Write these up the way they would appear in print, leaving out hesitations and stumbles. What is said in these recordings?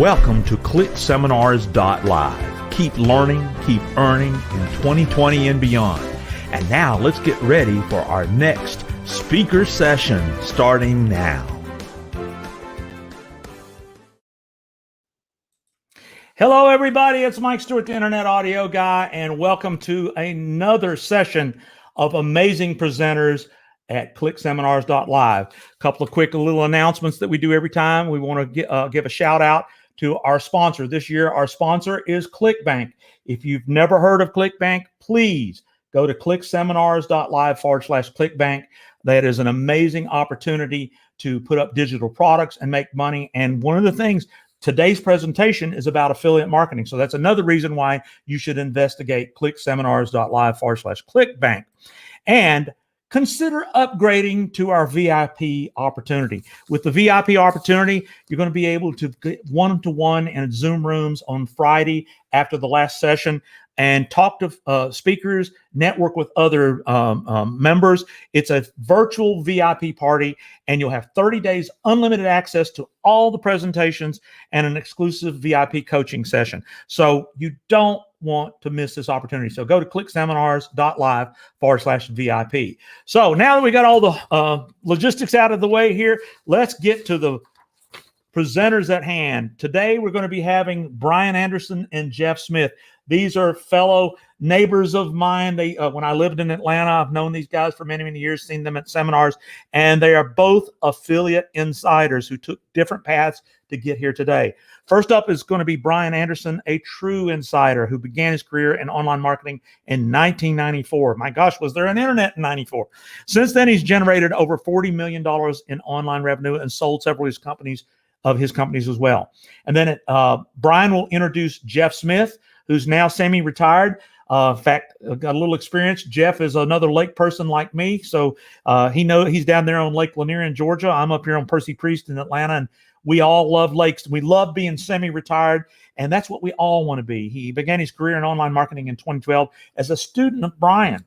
Welcome to ClickSeminars.live. Keep learning, keep earning in 2020 and beyond. And now let's get ready for our next speaker session starting now. Hello, everybody. It's Mike Stewart, the Internet Audio Guy, and welcome to another session of amazing presenters at ClickSeminars.live. A couple of quick little announcements that we do every time. We want to give a shout out to our sponsor. This year, our sponsor is ClickBank. If you've never heard of ClickBank, please go to clickseminars.live/ClickBank. That is an amazing opportunity to put up digital products and make money. And one of the things, today's presentation is about affiliate marketing. So that's another reason why you should investigate clickseminars.live/ClickBank. And consider upgrading to our VIP opportunity. With the VIP opportunity, you're going to be able to get one-to-one in Zoom rooms on Friday after the last session and talk to speakers, network with other members. It's a virtual VIP party, and you'll have 30 days unlimited access to all the presentations and an exclusive VIP coaching session. So you don't want to miss this opportunity. So go to clickseminars.live/VIP. So now that we got all the logistics out of the way here, let's get to the presenters at hand. Today, we're going to be having Brian Anderson and Jeff Smith. These are fellow neighbors of mine. They, when I lived in Atlanta, I've known these guys for many, many years, seen them at seminars, and they are both affiliate insiders who took different paths to get here today. First up is going to be Brian Anderson, a true insider who began his career in online marketing in 1994. My gosh, was there an internet in 94? Since then, he's generated over $40 million in online revenue and sold several of his companies as well. And then Brian will introduce Jeff Smith, who's now semi-retired. In fact, got a little experience. Jeff is another lake person like me, so he's down there on Lake Lanier in Georgia. I'm up here on Percy Priest in Atlanta, and we all love lakes. We love being semi-retired, and that's what we all want to be. He began his career in online marketing in 2012 as a student of Brian.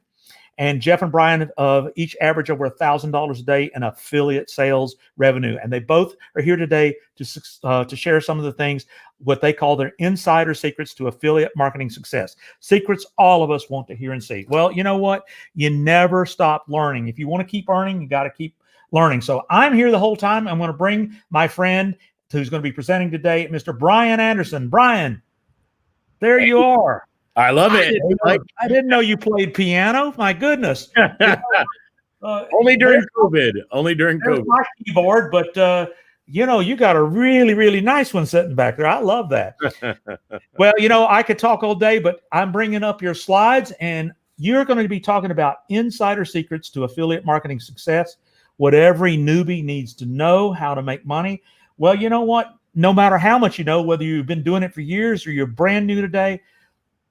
And Jeff and Brian each average over $1,000 a day in affiliate sales revenue. And they both are here today to share some of the things, what they call their insider secrets to affiliate marketing success. Secrets all of us want to hear and see. Well, you know what? You never stop learning. If you want to keep earning, you got to keep learning. So I'm here the whole time. I'm going to bring my friend who's going to be presenting today, Mr. Brian Anderson. Brian, there you are. I love it. I didn't know you played piano. My goodness. Only during COVID. My keyboard, but you got a really, really nice one sitting back there. I love that. Well, I could talk all day, but I'm bringing up your slides, and you're going to be talking about insider secrets to affiliate marketing success, what every newbie needs to know how to make money. Well, you know what? No matter how much you know, whether you've been doing it for years or you're brand new today,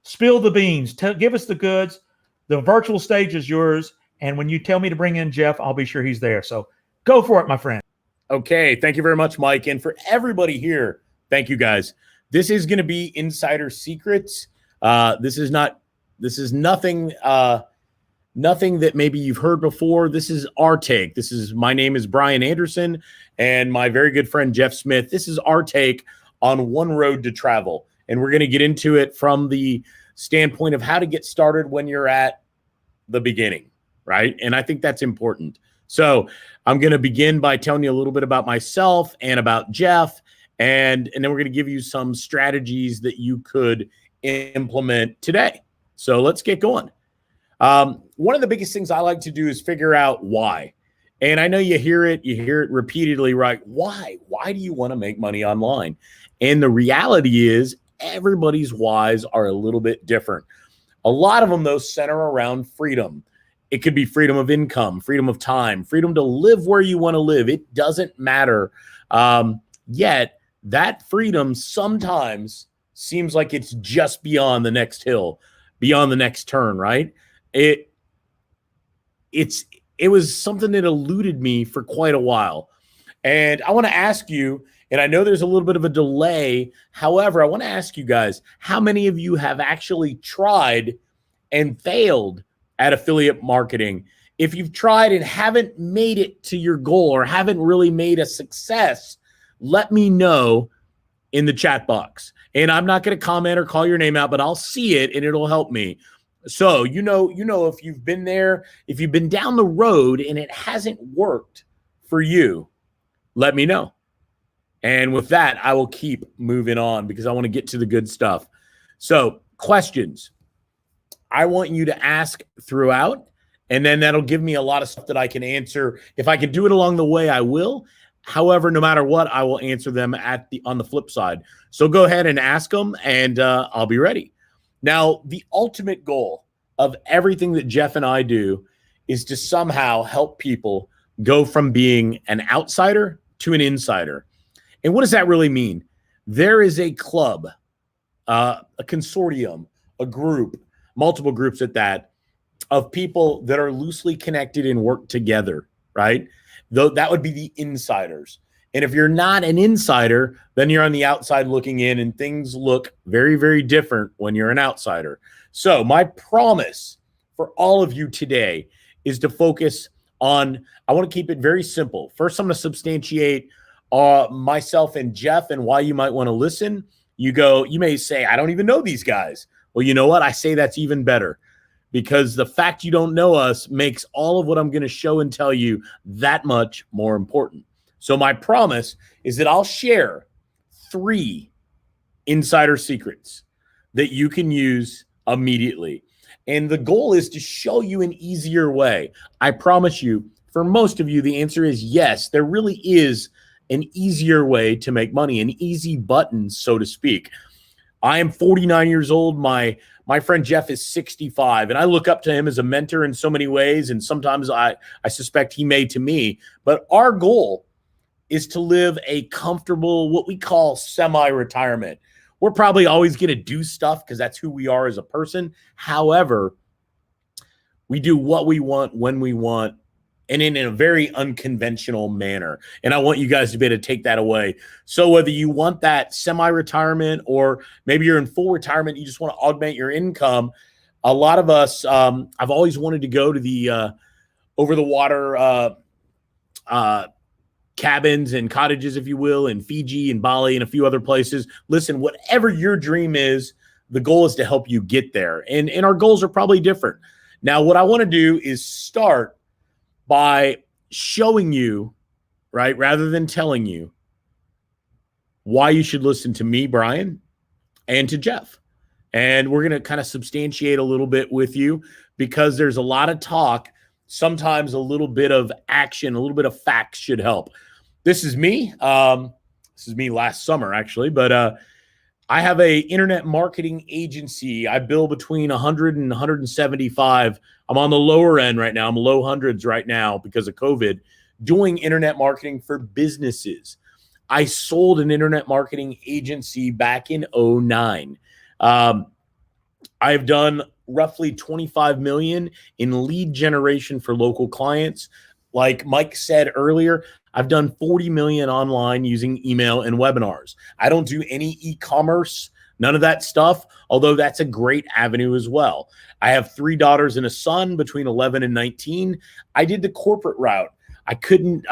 spill the beans. Give us the goods. The virtual stage is yours. And when you tell me to bring in Jeff, I'll be sure he's there. So go for it, my friend. Okay. Thank you very much, Mike. And for everybody here, thank you guys. This is going to be insider secrets. This is nothing that maybe you've heard before. This is our take. My name is Brian Anderson and my very good friend, Jeff Smith. This is our take on one road to travel. And we're going to get into it from the standpoint of how to get started when you're at the beginning, right? And I think that's important. So I'm going to begin by telling you a little bit about myself and about Jeff, and then we're going to give you some strategies that you could implement today. So let's get going. One of the biggest things I like to do is figure out why. And I know you hear it repeatedly, right? Why? Why do you want to make money online? And the reality is, everybody's whys are a little bit different. A lot of them, though, center around freedom. It could be freedom of income, freedom of time, freedom to live where you want to live. It doesn't matter. Yet that freedom sometimes seems like it's just beyond the next hill, beyond the next turn, right? It was something that eluded me for quite a while. And I want to ask you, and I know there's a little bit of a delay. However, I want to ask you guys, how many of you have actually tried and failed at affiliate marketing? If you've tried and haven't made it to your goal or haven't really made a success, let me know in the chat box. And I'm not going to comment or call your name out, but I'll see it and it'll help me. So, you know, if you've been there, if you've been down the road and it hasn't worked for you, let me know. And with that, I will keep moving on because I want to get to the good stuff. So, questions I want you to ask throughout, and then that'll give me a lot of stuff that I can answer. If I can do it along the way, I will. However, no matter what, I will answer them on the flip side. So go ahead and ask them, and I'll be ready. Now, the ultimate goal of everything that Jeff and I do is to somehow help people go from being an outsider to an insider. And what does that really mean? There is a club, a consortium, a group, multiple groups at that, of people that are loosely connected and work together, right? Though that would be the insiders. And if you're not an insider, then you're on the outside looking in, and things look very, very different when you're an outsider. So my promise for all of you today is to focus on, I want to keep it very simple. First, I'm going to substantiate myself and Jeff and why you might want to listen. You may say, I don't even know these guys. Well, you know what? I say that's even better, because the fact you don't know us makes all of what I'm going to show and tell you that much more important. So my promise is that I'll share 3 insider secrets that you can use immediately. And the goal is to show you an easier way. I promise you, for most of you, the answer is yes. There really is an easier way to make money, an easy button, so to speak. I am 49 years old. My friend Jeff is 65, and I look up to him as a mentor in so many ways, and sometimes I suspect he may to me. But our goal is to live a comfortable, what we call semi-retirement. We're probably always going to do stuff because that's who we are as a person. However, we do what we want, when we want, and in a very unconventional manner. And I want you guys to be able to take that away. So whether you want that semi-retirement, or maybe you're in full retirement, you just want to augment your income. A lot of us, I've always wanted to go to the over-the-water cabins and cottages, if you will, in Fiji and Bali and a few other places. Listen, whatever your dream is, the goal is to help you get there. And our goals are probably different. Now, what I want to do is start by showing you, right, rather than telling you, why you should listen to me, Brian, and to Jeff. And we're going to kind of substantiate a little bit with you, because there's a lot of talk. Sometimes a little bit of action, a little bit of facts should help. This is me. This is me last summer, actually, but I have a internet marketing agency. I bill between 100 and 175. I'm on the lower end right now. I'm low hundreds right now because of COVID, doing internet marketing for businesses. I sold an internet marketing agency back in 2009. I've done roughly 25 million in lead generation for local clients. Like Mike said earlier, I've done 40 million online using email and webinars. I don't do any e-commerce, none of that stuff, although that's a great avenue as well. I have 3 daughters and a son between 11 and 19. I did the corporate route. I couldn't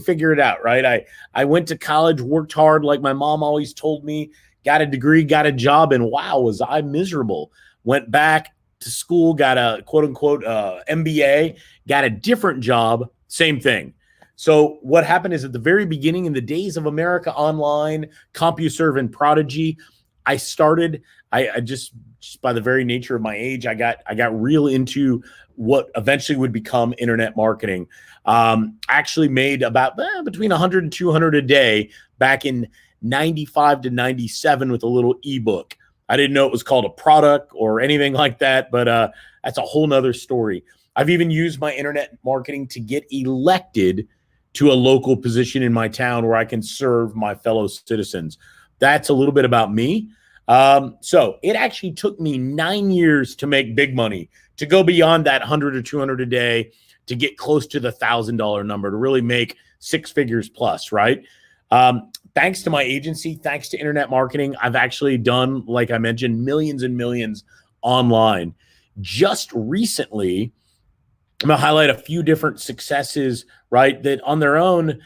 figure it out, right? I went to college, worked hard like my mom always told me, got a degree, got a job, and wow, was I miserable. Went back to school, got a quote unquote MBA, got a different job, same thing. So what happened is, at the very beginning, in the days of America Online, CompuServe, and Prodigy, I started, I just by the very nature of my age, I got real into what eventually would become internet marketing. Actually made about between 100 and 200 a day back in 95 to 97 with a little ebook. I didn't know it was called a product or anything like that, but that's a whole nother story. I've even used my internet marketing to get elected to a local position in my town where I can serve my fellow citizens. That's a little bit about me. So it actually took me 9 years to make big money, to go beyond that 100 or 200 a day, to get close to the $1,000 number, to really make 6 figures plus, right? Thanks to my agency, thanks to internet marketing, I've actually done, like I mentioned, millions and millions online. Just recently, I'm going to highlight a few different successes, right, that on their own,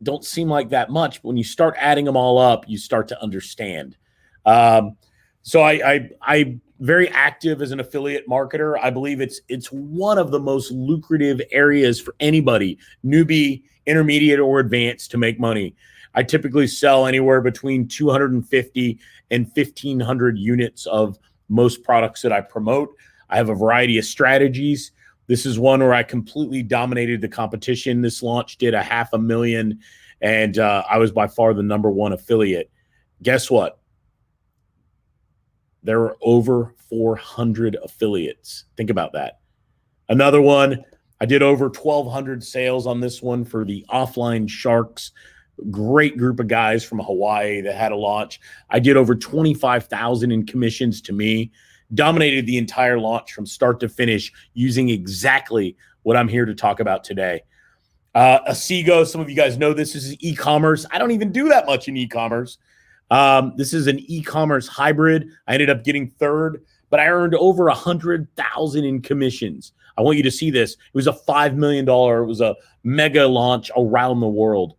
don't seem like that much, but when you start adding them all up, you start to understand. So I very active as an affiliate marketer. I believe it's one of the most lucrative areas for anybody, newbie, intermediate, or advanced, to make money. I typically sell anywhere between 250 and 1,500 units of most products that I promote. I have a variety of strategies. This is one where I completely dominated the competition. This launch did $500,000, and I was by far the #1 affiliate. Guess what? There were over 400 affiliates. Think about that. Another one, I did over 1,200 sales on this one for the Offline Sharks. Great group of guys from Hawaii that had a launch. I did over 25,000 in commissions to me. Dominated the entire launch from start to finish using exactly what I'm here to talk about today. Asigo, some of you guys know this is e-commerce. I don't even do that much in e-commerce. This is an e-commerce hybrid. I ended up getting third, but I earned over 100,000 in commissions. I want you to see this. It was a $5 million. It was a mega launch around the world.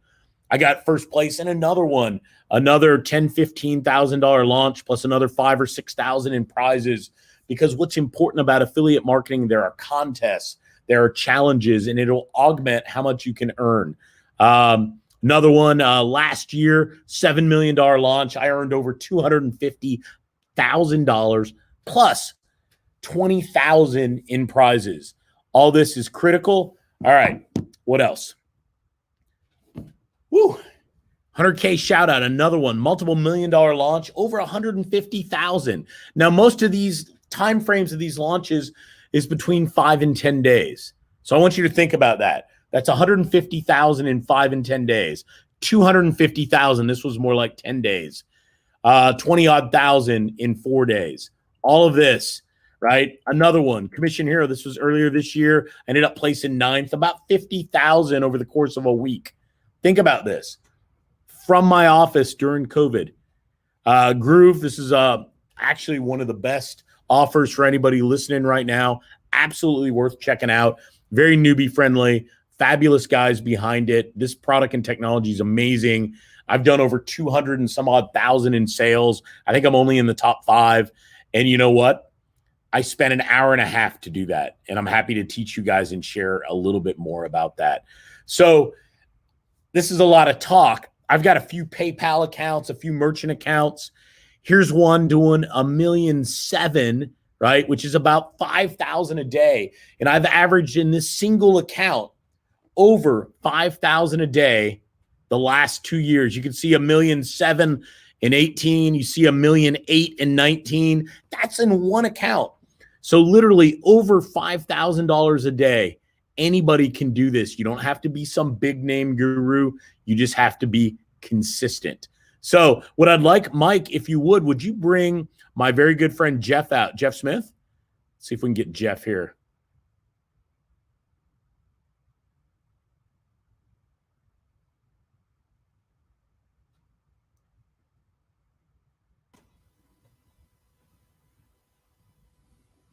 I got first place in another one, another $10,000, $15,000 launch, plus another $5,000 or $6,000 in prizes. Because what's important about affiliate marketing, there are contests, there are challenges, and it'll augment how much you can earn. Another one last year, $7 million launch. I earned over $250,000 plus 20,000 in prizes. All this is critical. All right, what else? Woo! 100K shout out, another one, multiple $1,000,000 launch, over 150,000. Now, most of these time frames of these launches is between 5 and 10 days. So I want you to think about that. That's 150,000 in 5 and 10 days. 250,000. This was more like 10 days. 20-odd thousand in 4 days. All of this, right? Another one, Commission Hero. This was earlier this year. I ended up placing 9th, about 50,000 over the course of a week. Think about this. From my office during COVID. Groove, this is actually one of the best offers for anybody listening right now. Absolutely worth checking out. Very newbie friendly. Fabulous guys behind it. This product and technology is amazing. I've done over 200 and some odd thousand in sales. I think I'm only in the top 5. And you know what? I spent an hour and a half to do that. And I'm happy to teach you guys and share a little bit more about that. So this is a lot of talk. I've got a few PayPal accounts, a few merchant accounts. Here's one doing $1.7 million, right? Which is about 5,000 a day. And I've averaged in this single account over 5,000 a day the last 2 years. You can see $1.7 million in 18. You see $1.8 million in 19. That's in one account. So literally over $5,000 a day. Anybody can do this. You don't have to be some big name guru. You just have to be consistent. So what I'd like, Mike, if you would you bring my very good friend Jeff out? Jeff Smith? Let's see if we can get Jeff here.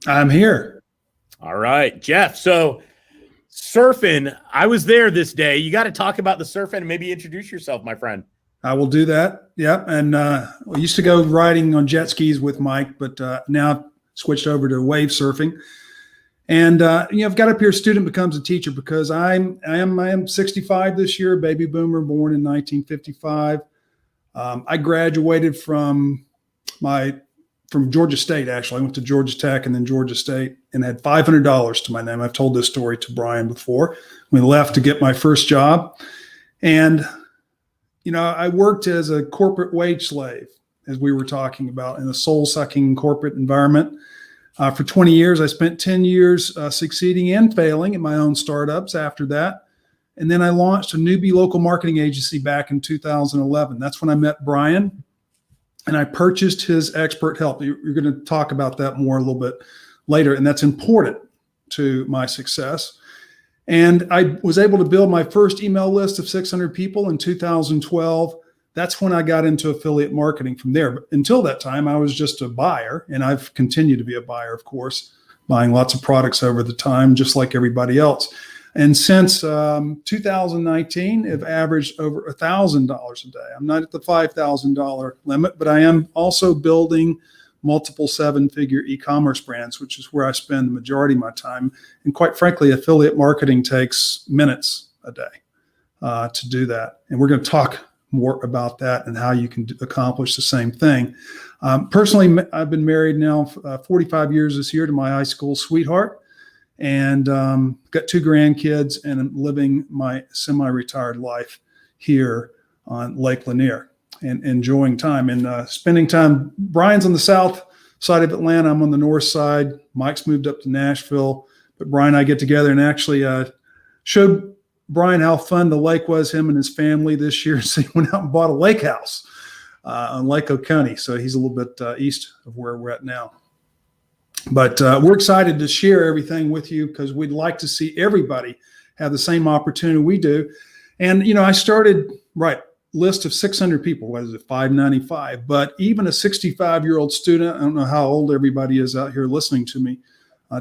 I'm here. All right, Jeff. So surfing, I was there this day. You got to talk about the surfing and maybe introduce yourself, my friend. I will do that. Yeah. And we used to go riding on jet skis with Mike, but now switched over to wave surfing. And I've got up here, student becomes a teacher, because I am 65 this year, baby boomer, born in 1955. I graduated from Georgia State. Actually, I went to Georgia Tech and then Georgia State, and had $500 to my name. I've told this story to Brian before. We left to get my first job, and I worked as a corporate wage slave, as we were talking about, in a soul-sucking corporate environment. For 20 years, I spent 10 years succeeding and failing in my own startups after that. And then I launched a newbie local marketing agency back in 2011. That's when I met Brian, and I purchased his expert help. You're going to talk about that more a little bit later, and that's important to my success. And I was able to build my first email list of 600 people in 2012. That's when I got into affiliate marketing from there. But until that time, I was just a buyer, and I've continued to be a buyer, of course, buying lots of products over the time, just like everybody else. And since 2019, have averaged over $1,000 a day. I'm not at the $5,000 limit, but I am also building multiple seven-figure e-commerce brands, which is where I spend the majority of my time. And quite frankly, affiliate marketing takes minutes a day to do that. And we're going to talk more about that and how you can accomplish the same thing. Personally, I've been married now 45 years this year to my high school sweetheart, and got 2 grandkids, and I'm living my semi-retired life here on Lake Lanier and enjoying time and spending time. Brian's on the south side of Atlanta. I'm on the north side. Mike's moved up to Nashville, but Brian and I get together and actually showed Brian how fun the lake was, him and his family this year. So he went out and bought a lake house on Lake Oconee. So he's a little bit east of where we're at now. But we're excited to share everything with you because we'd like to see everybody have the same opportunity we do. And, I started, list of 600 people. What is it, 595? But even a 65-year-old student, I don't know how old everybody is out here listening to me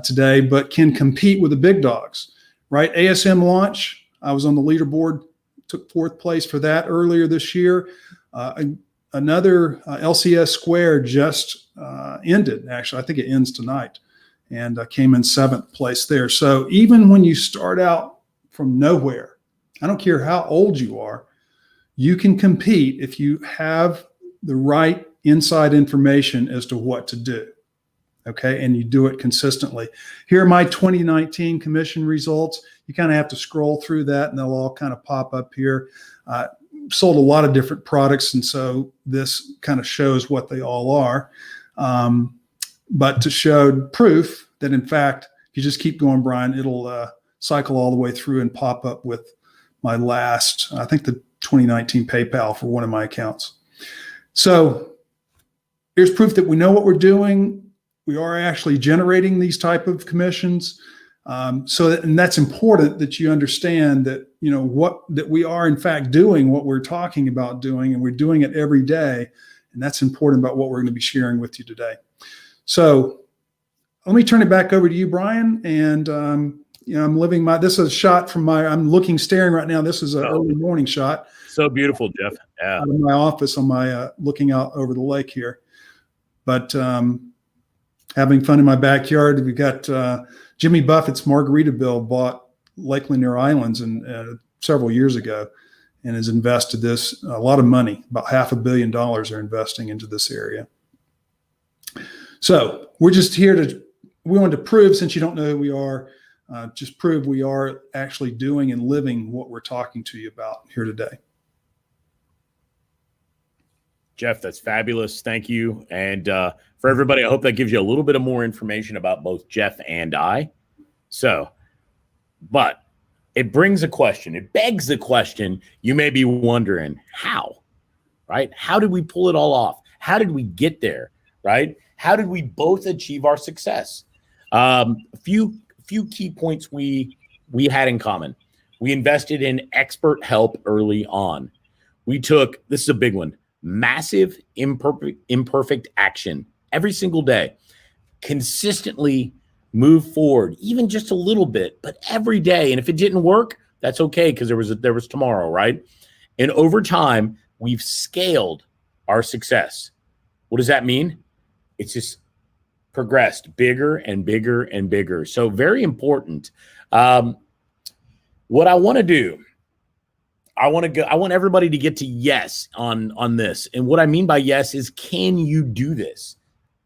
today, but can compete with the big dogs, right? ASM launch, I was on the leaderboard, took 4th place for that earlier this year. Another LCS Square just ended. Actually, I think it ends tonight, and came in 7th place there. So even when you start out from nowhere, I don't care how old you are, you can compete if you have the right inside information as to what to do. Okay, and you do it consistently. Here are my 2019 commission results. You kind of have to scroll through that, and they'll all kind of pop up here. Sold a lot of different products, and so this kind of shows what they all are. But to show proof that, in fact, if you just keep going, Brian, it'll cycle all the way through and pop up with my last, I think, the 2019 PayPal for one of my accounts. So here's proof that we know what we're doing. We are actually generating these type of commissions. And that's important that you understand that, that we are in fact doing what we're talking about doing, and we're doing it every day. And that's important about what we're going to be sharing with you today. So let me turn it back over to you, Brian. And, I'm living this is a shot from I'm staring right now. This is an early morning shot. So beautiful, Jeff. Yeah. Out of my office on my, looking out over the lake here. But, having fun in my backyard. We got Jimmy Buffett's Margaritaville bought Lake Lanier Islands several years ago, and has invested a lot of money. About $500 million are investing into this area. So we're just here we want to prove, since you don't know who we are, just prove we are actually doing and living what we're talking to you about here today. Jeff, that's fabulous. Thank you. And for everybody, I hope that gives you a little bit of more information about both Jeff and I. But it brings a question. It begs the question. You may be wondering how, right? How did we pull it all off? How did we get there, right? How did we both achieve our success? A few key points we had in common. We invested in expert help early on. This is a big one, massive imperfect action every single day. Consistently move forward, even just a little bit, but every day. And if it didn't work, that's okay, because there was tomorrow, right? And over time, we've scaled our success. What does that mean? It's just progressed bigger and bigger and bigger. So very important. What I want to do, I want everybody to get to yes on this. And what I mean by yes is, can you do this?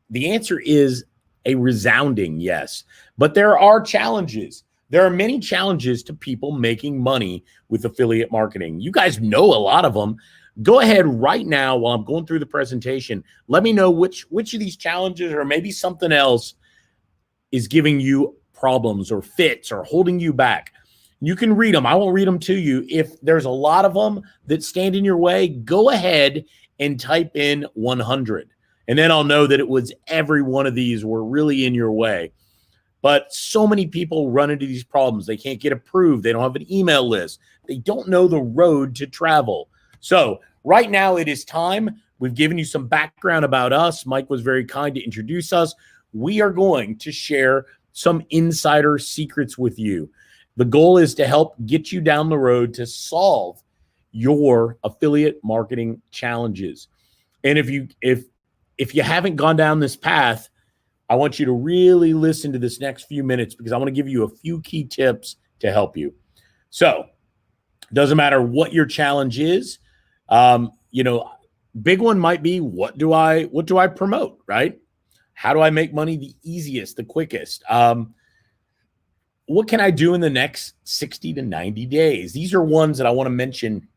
The answer is a resounding yes. But there are challenges. There are many challenges to people making money with affiliate marketing. You guys know a lot of them. Go ahead right now while I'm going through the presentation. Let me know which of these challenges, or maybe something else, is giving you problems or fits or holding you back. You can read them. I won't read them to you. If there's a lot of them that stand in your way, go ahead and type in 100. And then I'll know that it was every one of these were really in your way. But so many people run into these problems. They can't get approved. They don't have an email list. They don't know the road to travel. So right now it is time. We've given you some background about us. Mike was very kind to introduce us. We are going to share some insider secrets with you. The goal is to help get you down the road to solve your affiliate marketing challenges. And if you haven't gone down this path, I want you to really listen to this next few minutes, because I want to give you a few key tips to help you. So, doesn't matter what your challenge is. Big one might be, what do I promote, right? How do I make money the easiest, the quickest? What can I do in the next 60 to 90 days? These are ones that I want to mention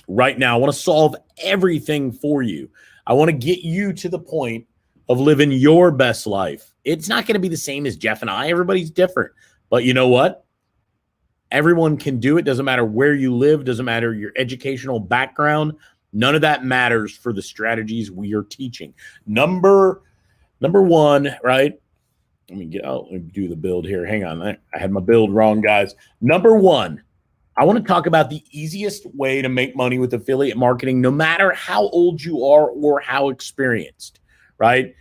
right now. I want to solve everything for you. I want to get you to the point of living your best life. It's not going to be the same as Jeff and I. Everybody's different. But you know what? Everyone can do it. Doesn't matter where you live. Doesn't matter your educational background. None of that matters for the strategies we are teaching. Number one, right? Let me do the build here. Hang on. I had my build wrong, guys. Number one, I want to talk about the easiest way to make money with affiliate marketing, no matter how old you are or how experienced, right?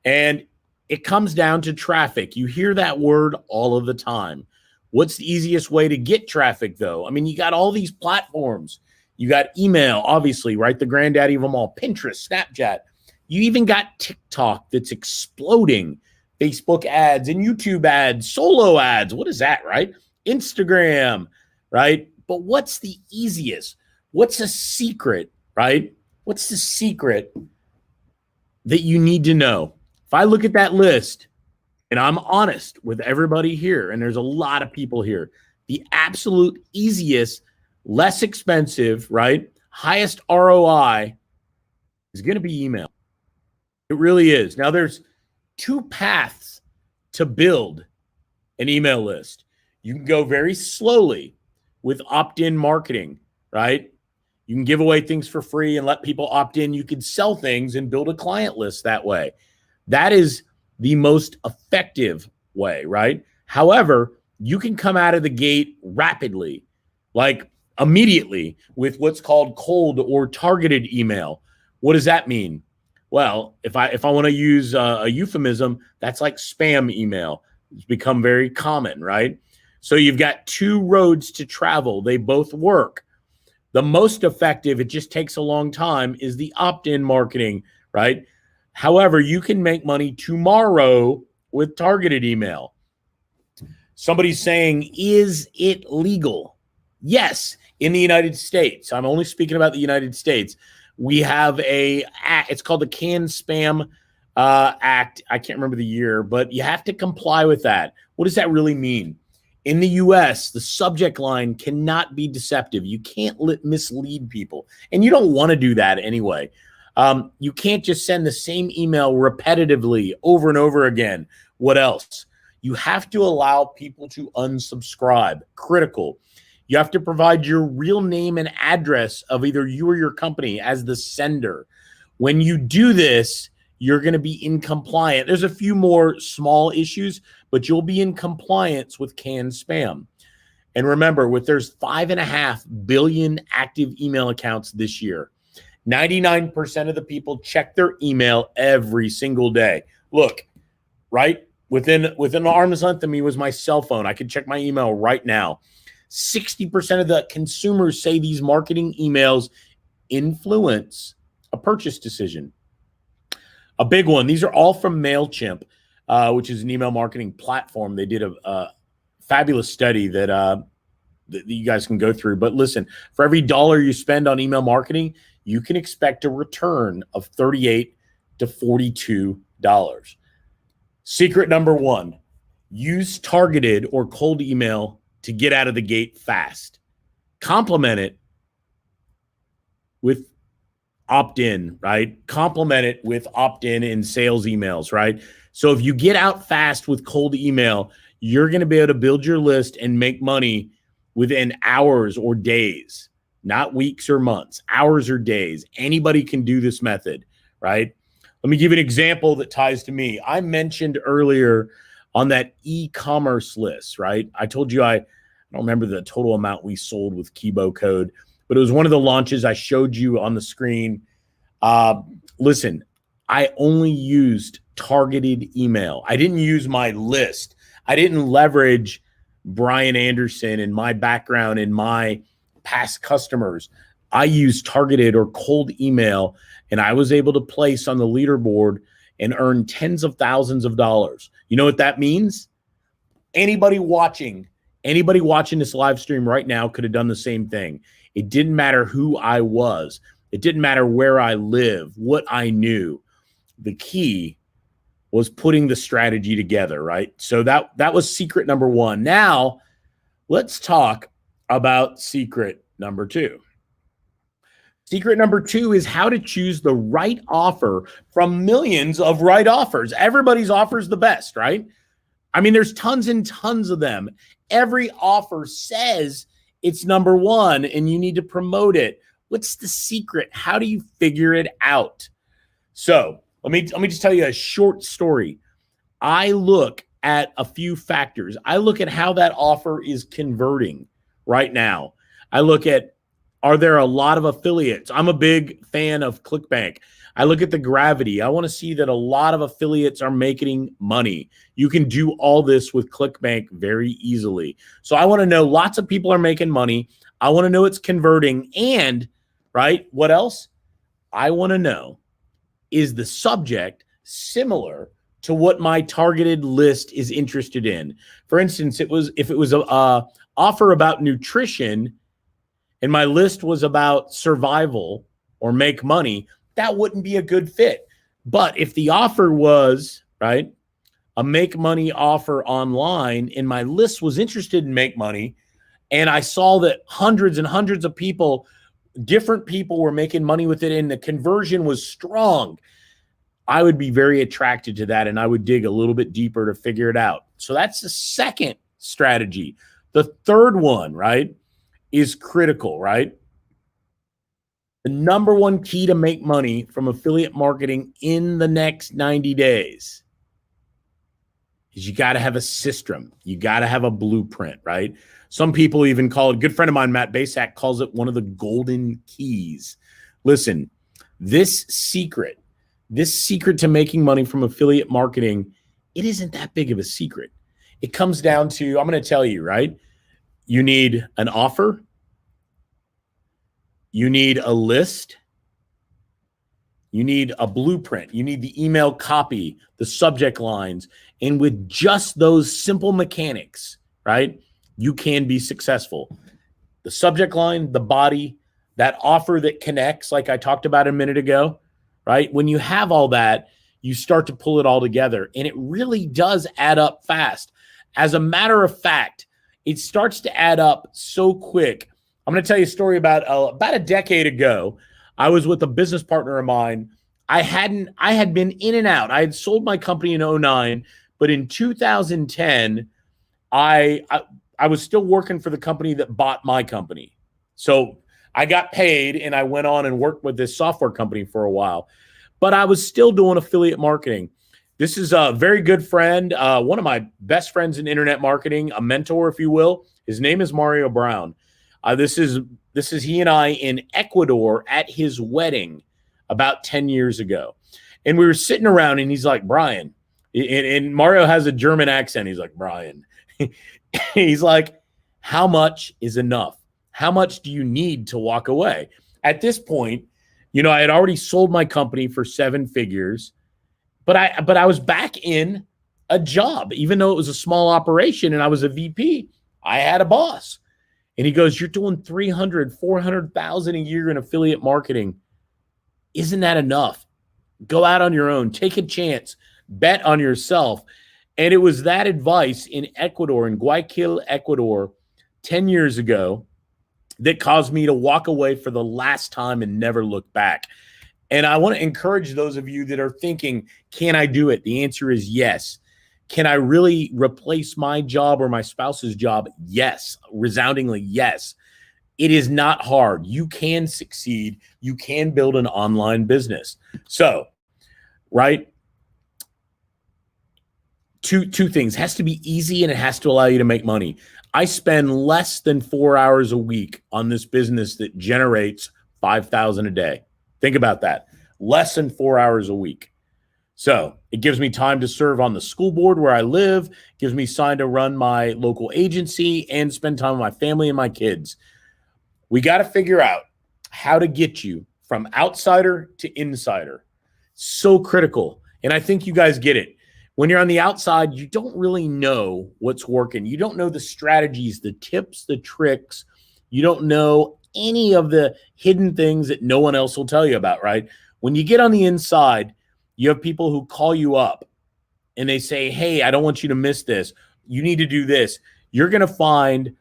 And it comes down to traffic. You hear that word all of the time. What's the easiest way to get traffic, though? I mean, you got all these platforms. You got email, obviously, right? The granddaddy of them all. Pinterest, Snapchat. You even got TikTok that's exploding. Facebook ads and YouTube ads, solo ads. What is that, right? Instagram, right? But what's the easiest? What's a secret, right? What's the secret that you need to know? If I look at that list, and I'm honest with everybody here, and there's a lot of people here, the absolute easiest, less expensive, right? Highest ROI is going to be email. It really is. Now, there's two paths to build an email list. You can go very slowly with opt-in marketing, right? You can give away things for free and let people opt in. You can sell things and build a client list that way. That is the most effective way, right? However, you can come out of the gate rapidly, like immediately, with what's called cold or targeted email. What does that mean? Well, if I want to use a euphemism, that's like spam email. It's become very common, right? So you've got two roads to travel. They both work. The most effective, it just takes a long time, is the opt-in marketing, right? However, you can make money tomorrow with targeted email. Somebody's saying, is it legal? Yes, in the United States. I'm only speaking about the United States. We have it's called the CAN-SPAM Act. I can't remember the year, but you have to comply with that. What does that really mean? In the US, the subject line cannot be deceptive. You can't mislead people. And you don't want to do that anyway. You can't just send the same email repetitively over and over again. What else? You have to allow people to unsubscribe. Critical. You have to provide your real name and address of either you or your company as the sender. When you do this, you're going to be in compliance. There's a few more small issues, but you'll be in compliance with CAN-SPAM. And remember, there's 5.5 billion active email accounts this year. 99% of the people check their email every single day. Look, right? Within an arm's length of me was my cell phone. I can check my email right now. 60% of the consumers say these marketing emails influence a purchase decision. A big one. These are all from MailChimp, which is an email marketing platform. They did a fabulous study that you guys can go through. But listen, for every dollar you spend on email marketing, you can expect a return of $38 to $42. Secret number one, use targeted or cold email to get out of the gate fast. Complement it with opt-in, right? Complement it with opt-in in sales emails, right? So if you get out fast with cold email, you're going to be able to build your list and make money within hours or days, not weeks or months, hours or days. Anybody can do this method, right? Let me give you an example that ties to me. I mentioned earlier on that e-commerce list, right? I told you I don't remember the total amount we sold with Kibo Code, but it was one of the launches I showed you on the screen. Listen, I only used targeted email. I didn't use my list. I didn't leverage Brian Anderson and my background and my past customers, I used targeted or cold email, and I was able to place on the leaderboard and earn tens of thousands of dollars. You know what that means? Anybody watching this live stream right now could have done the same thing. It didn't matter who I was. It didn't matter where I live, what I knew. The key was putting the strategy together, right? So that was secret number one. Now, let's talk about secret number two. Secret number two is how to choose the right offer from millions of right offers. Everybody's offer is the best, right? I mean, there's tons and tons of them. Every offer says it's number one and you need to promote it. What's the secret? How do you figure it out? So let me just tell you a short story. I look at a few factors. I look at how that offer is converting right now. I look at, are there a lot of affiliates? I'm a big fan of ClickBank. I look at the gravity. I want to see that a lot of affiliates are making money. You can do all this with ClickBank very easily. So I want to know lots of people are making money. I want to know it's converting. And, right, what else? I want to know, is the subject similar to what my targeted list is interested in? For instance, if it was a offer about nutrition and my list was about survival or make money, that wouldn't be a good fit. But if the offer was, right, a make money offer online and my list was interested in make money, and I saw that hundreds and hundreds of people, different people were making money with it and the conversion was strong, I would be very attracted to that and I would dig a little bit deeper to figure it out. So that's the second strategy. The third one, right, is critical, right? The number one key to make money from affiliate marketing in the next 90 days is you got to have a system. You got to have a blueprint, right? Some people even call it, a good friend of mine, Matt Basak, calls it one of the golden keys. Listen, this secret to making money from affiliate marketing, it isn't that big of a secret. It comes down to, I'm going to tell you, right? You need an offer. You need a list. You need a blueprint. You need the email copy, the subject lines. And with just those simple mechanics, right, you can be successful. The subject line, the body, that offer that connects, like I talked about a minute ago, right? When you have all that, you start to pull it all together. And it really does add up fast. As a matter of fact, it starts to add up so quick. I'm going to tell you a story about a decade ago. I was with a business partner of mine. I had been in and out. I had sold my company in 2009, but in 2010, I was still working for the company that bought my company. So I got paid and I went on and worked with this software company for a while, but I was still doing affiliate marketing. This is a very good friend, one of my best friends in internet marketing, a mentor, if you will. His name is Mario Brown. This is he and I in Ecuador at his wedding about 10 years ago. And we were sitting around and he's like, Brian, and Mario has a German accent. He's like, Brian, he's like, how much is enough? How much do you need to walk away? At this point, you know, I had already sold my company for 7 figures, but I was back in a job, even though it was a small operation and I was a VP, I had a boss. And he goes, you're doing 300, 400,000 a year in affiliate marketing. Isn't that enough? Go out on your own, take a chance, bet on yourself. And it was that advice in Ecuador, in Guayaquil, Ecuador, 10 years ago that caused me to walk away for the last time and never look back. And I want to encourage those of you that are thinking, can I do it? The answer is yes. Can I really replace my job or my spouse's job? Yes, resoundingly yes. It is not hard. You can succeed. You can build an online business. So, right? Two things. It has to be easy and it has to allow you to make money. I spend less than 4 hours a week on this business that generates $5,000 a day. Think about that. Less than 4 hours a week. So it gives me time to serve on the school board where I live, gives me time to run my local agency and spend time with my family and my kids. We got to figure out how to get you from outsider to insider. So critical. And I think you guys get it. When you're on the outside, you don't really know what's working. You don't know the strategies, the tips, the tricks. You don't know any of the hidden things that no one else will tell you about, right? When you get on the inside, you have people who call you up and they say, hey, I don't want you to miss this. You need to do this. You're going to find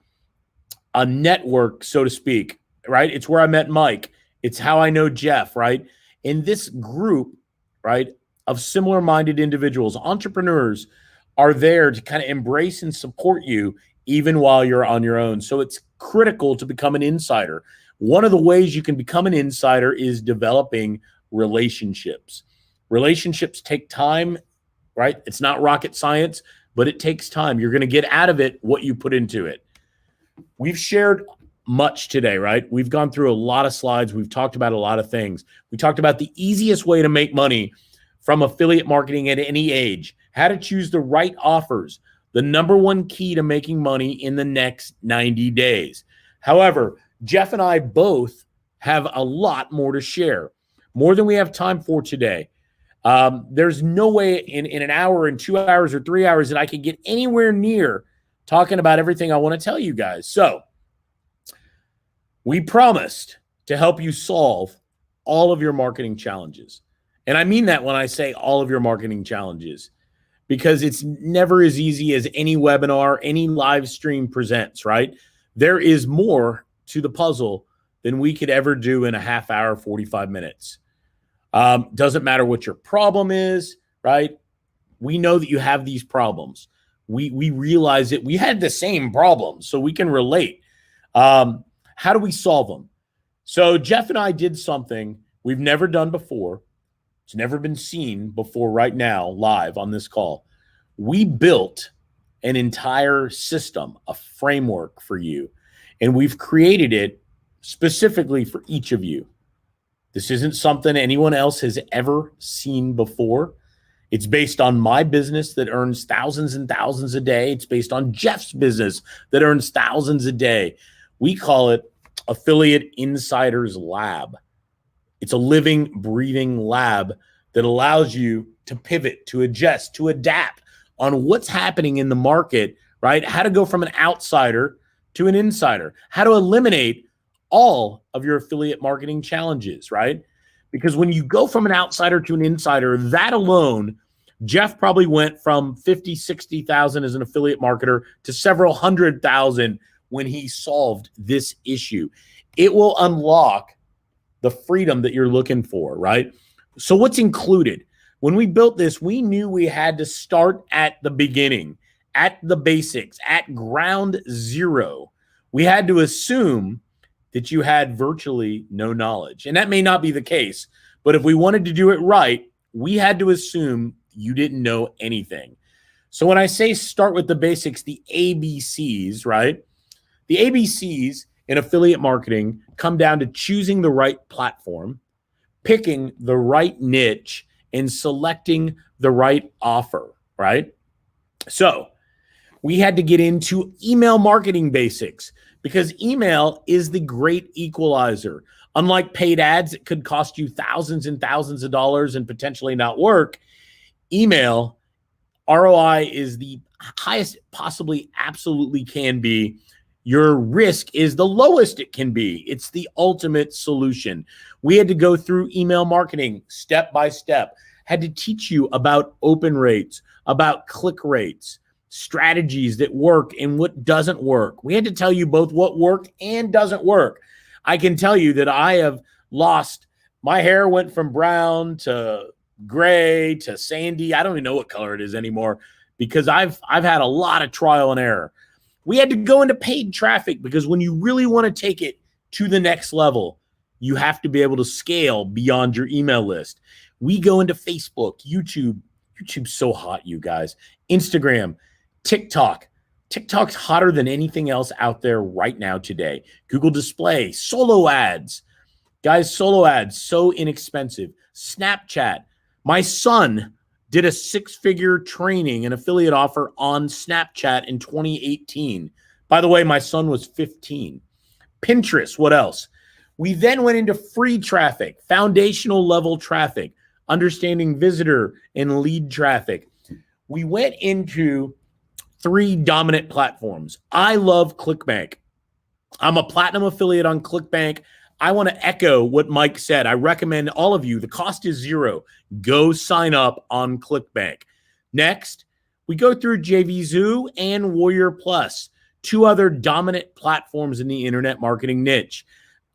a network, so to speak, right? It's where I met Mike. It's how I know Jeff, right? In this group, right, of similar-minded individuals, entrepreneurs are there to kind of embrace and support you even while you're on your own. So it's critical to become an insider. One of the ways you can become an insider is developing relationships. Relationships take time, right? It's not rocket science, but it takes time. You're going to get out of it what you put into it. We've shared much today, right? We've gone through a lot of slides. We've talked about a lot of things. We talked about the easiest way to make money from affiliate marketing at any age, how to choose the right offers, the number one key to making money in the next 90 days. However, Jeff and I both have a lot more to share, more than we have time for today. There's no way in an hour and 2 hours or 3 hours that I can get anywhere near talking about everything I want to tell you guys. So we promised to help you solve all of your marketing challenges. And I mean that when I say all of your marketing challenges, because it's never as easy as any webinar, any live stream presents, right? There is more to the puzzle than we could ever do in a half hour, 45 minutes. Doesn't matter what your problem is, right? We know that you have these problems. We realize that we had the same problems, so we can relate. How do we solve them? So Jeff and I did something we've never done before. It's never been seen before right now, live on this call. We built an entire system, a framework for you, and we've created it specifically for each of you. This isn't something anyone else has ever seen before. It's based on my business that earns thousands and thousands a day. It's based on Jeff's business that earns thousands a day. We call it Affiliate Insiders Lab. It's a living, breathing lab that allows you to pivot, to adjust, to adapt on what's happening in the market, right? How to go from an outsider to an insider, how to eliminate all of your affiliate marketing challenges, right? Because when you go from an outsider to an insider, that alone, Jeff probably went from 50, 60,000 as an affiliate marketer to several 100,000 when he solved this issue. It will unlock the freedom that you're looking for, right? So what's included? When we built this, we knew we had to start at the beginning, at the basics, at ground zero. We had to assume that you had virtually no knowledge. And that may not be the case, but if we wanted to do it right, we had to assume you didn't know anything. So when I say start with the basics, the ABCs, right? The ABCs in affiliate marketing come down to choosing the right platform, picking the right niche, and selecting the right offer, right? So we had to get into email marketing basics because email is the great equalizer. Unlike paid ads, it could cost you thousands and thousands of dollars and potentially not work. Email ROI is the highest it possibly absolutely can be. Your risk is the lowest it can be. It's the ultimate solution. We had to go through email marketing step by step, had to teach you about open rates, about click rates, strategies that work and what doesn't work. We had to tell you both what worked and doesn't work. I can tell you that I have lost, my hair went from brown to gray to sandy. I don't even know what color it is anymore because I've had a lot of trial and error. We had to go into paid traffic because when you really want to take it to the next level, you have to be able to scale beyond your email list. We go into Facebook, YouTube. YouTube's so hot, you guys. Instagram, TikTok. TikTok's hotter than anything else out there right now today. Google Display, solo ads. Guys, solo ads, so inexpensive. Snapchat. My son did a 6-figure training and affiliate offer on Snapchat in 2018. By the way, my son was 15. Pinterest, what else? We then went into free traffic, foundational level traffic, understanding visitor and lead traffic. We went into 3 dominant platforms. I love ClickBank. I'm a platinum affiliate on ClickBank. I want to echo what Mike said. I recommend all of you, the cost is $0. Go sign up on ClickBank. Next, we go through JVZoo and Warrior Plus, 2 other dominant platforms in the internet marketing niche.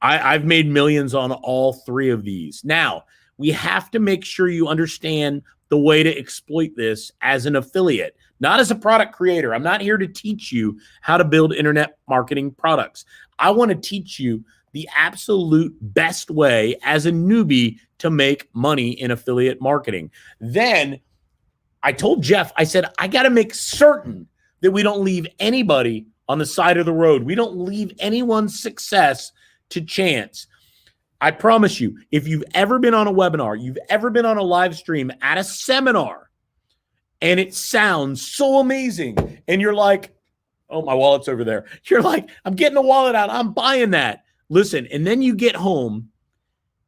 I've made millions on all 3 of these. Now, we have to make sure you understand the way to exploit this as an affiliate, not as a product creator. I'm not here to teach you how to build internet marketing products. I want to teach you the absolute best way as a newbie to make money in affiliate marketing. Then I told Jeff, I said, I got to make certain that we don't leave anybody on the side of the road. We don't leave anyone's success to chance. I promise you, if you've ever been on a webinar, you've ever been on a live stream at a seminar, and it sounds so amazing, and you're like, oh, my wallet's over there. You're like, I'm getting the wallet out. I'm buying that. Listen, and then you get home,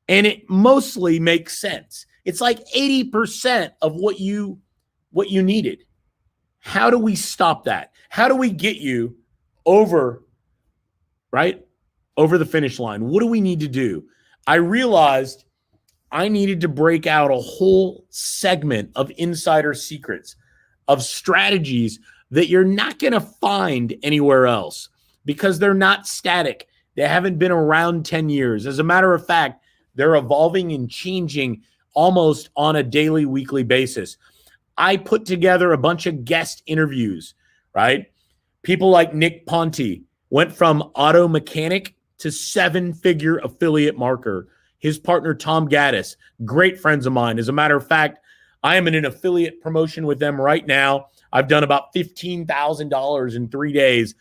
and it mostly makes sense. It's like 80% of what you needed. How do we stop that? How do we get you over, right, over the finish line? What do we need to do? I realized I needed to break out a whole segment of insider secrets, of strategies that you're not going to find anywhere else because they're not static. They haven't been around 10 years. As a matter of fact, they're evolving and changing almost on a daily, weekly basis. I put together a bunch of guest interviews, right? People like Nick Ponte went from auto mechanic to 7-figure affiliate marketer. His partner, Tom Gaddis, great friends of mine. As a matter of fact, I am in an affiliate promotion with them right now. I've done about $15,000 in 3 days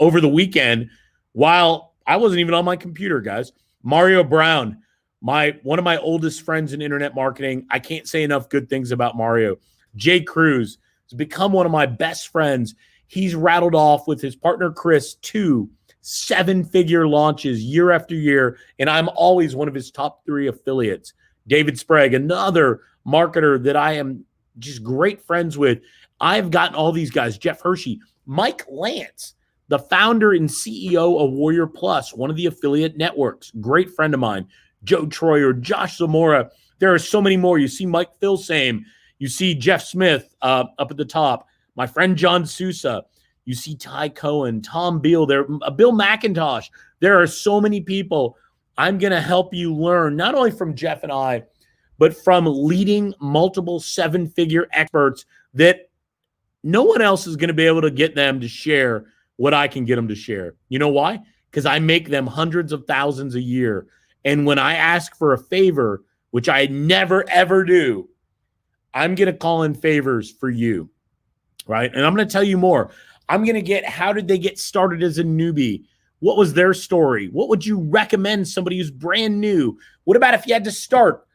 over the weekend while I wasn't even on my computer, guys. Mario Brown, one of my oldest friends in internet marketing. I can't say enough good things about Mario. Jay Cruz has become one of my best friends. He's rattled off with his partner, Chris, 2 7-figure launches year after year, and I'm always one of his top 3 affiliates. David Sprague, another marketer that I am just great friends with. I've gotten all these guys, Jeff Hershey, Mike Lance, the founder and CEO of Warrior Plus, one of the affiliate networks, great friend of mine, Joe Troyer, Josh Zamora. There are so many more. You see Mike Filsame. You see Jeff Smith up at the top. My friend John Sousa. You see Ty Cohen, Tom Beal, Bill McIntosh. There are so many people. I'm going to help you learn, not only from Jeff and I, but from leading multiple 7-figure experts that no one else is going to be able to get them to share what I can get them to share. You know why? Because I make them hundreds of thousands a year. And when I ask for a favor, which I never, ever do, I'm going to call in favors for you, right? And I'm going to tell you more. I'm going to get how did they get started as a newbie? What was their story? What would you recommend somebody who's brand new? What about if you had to start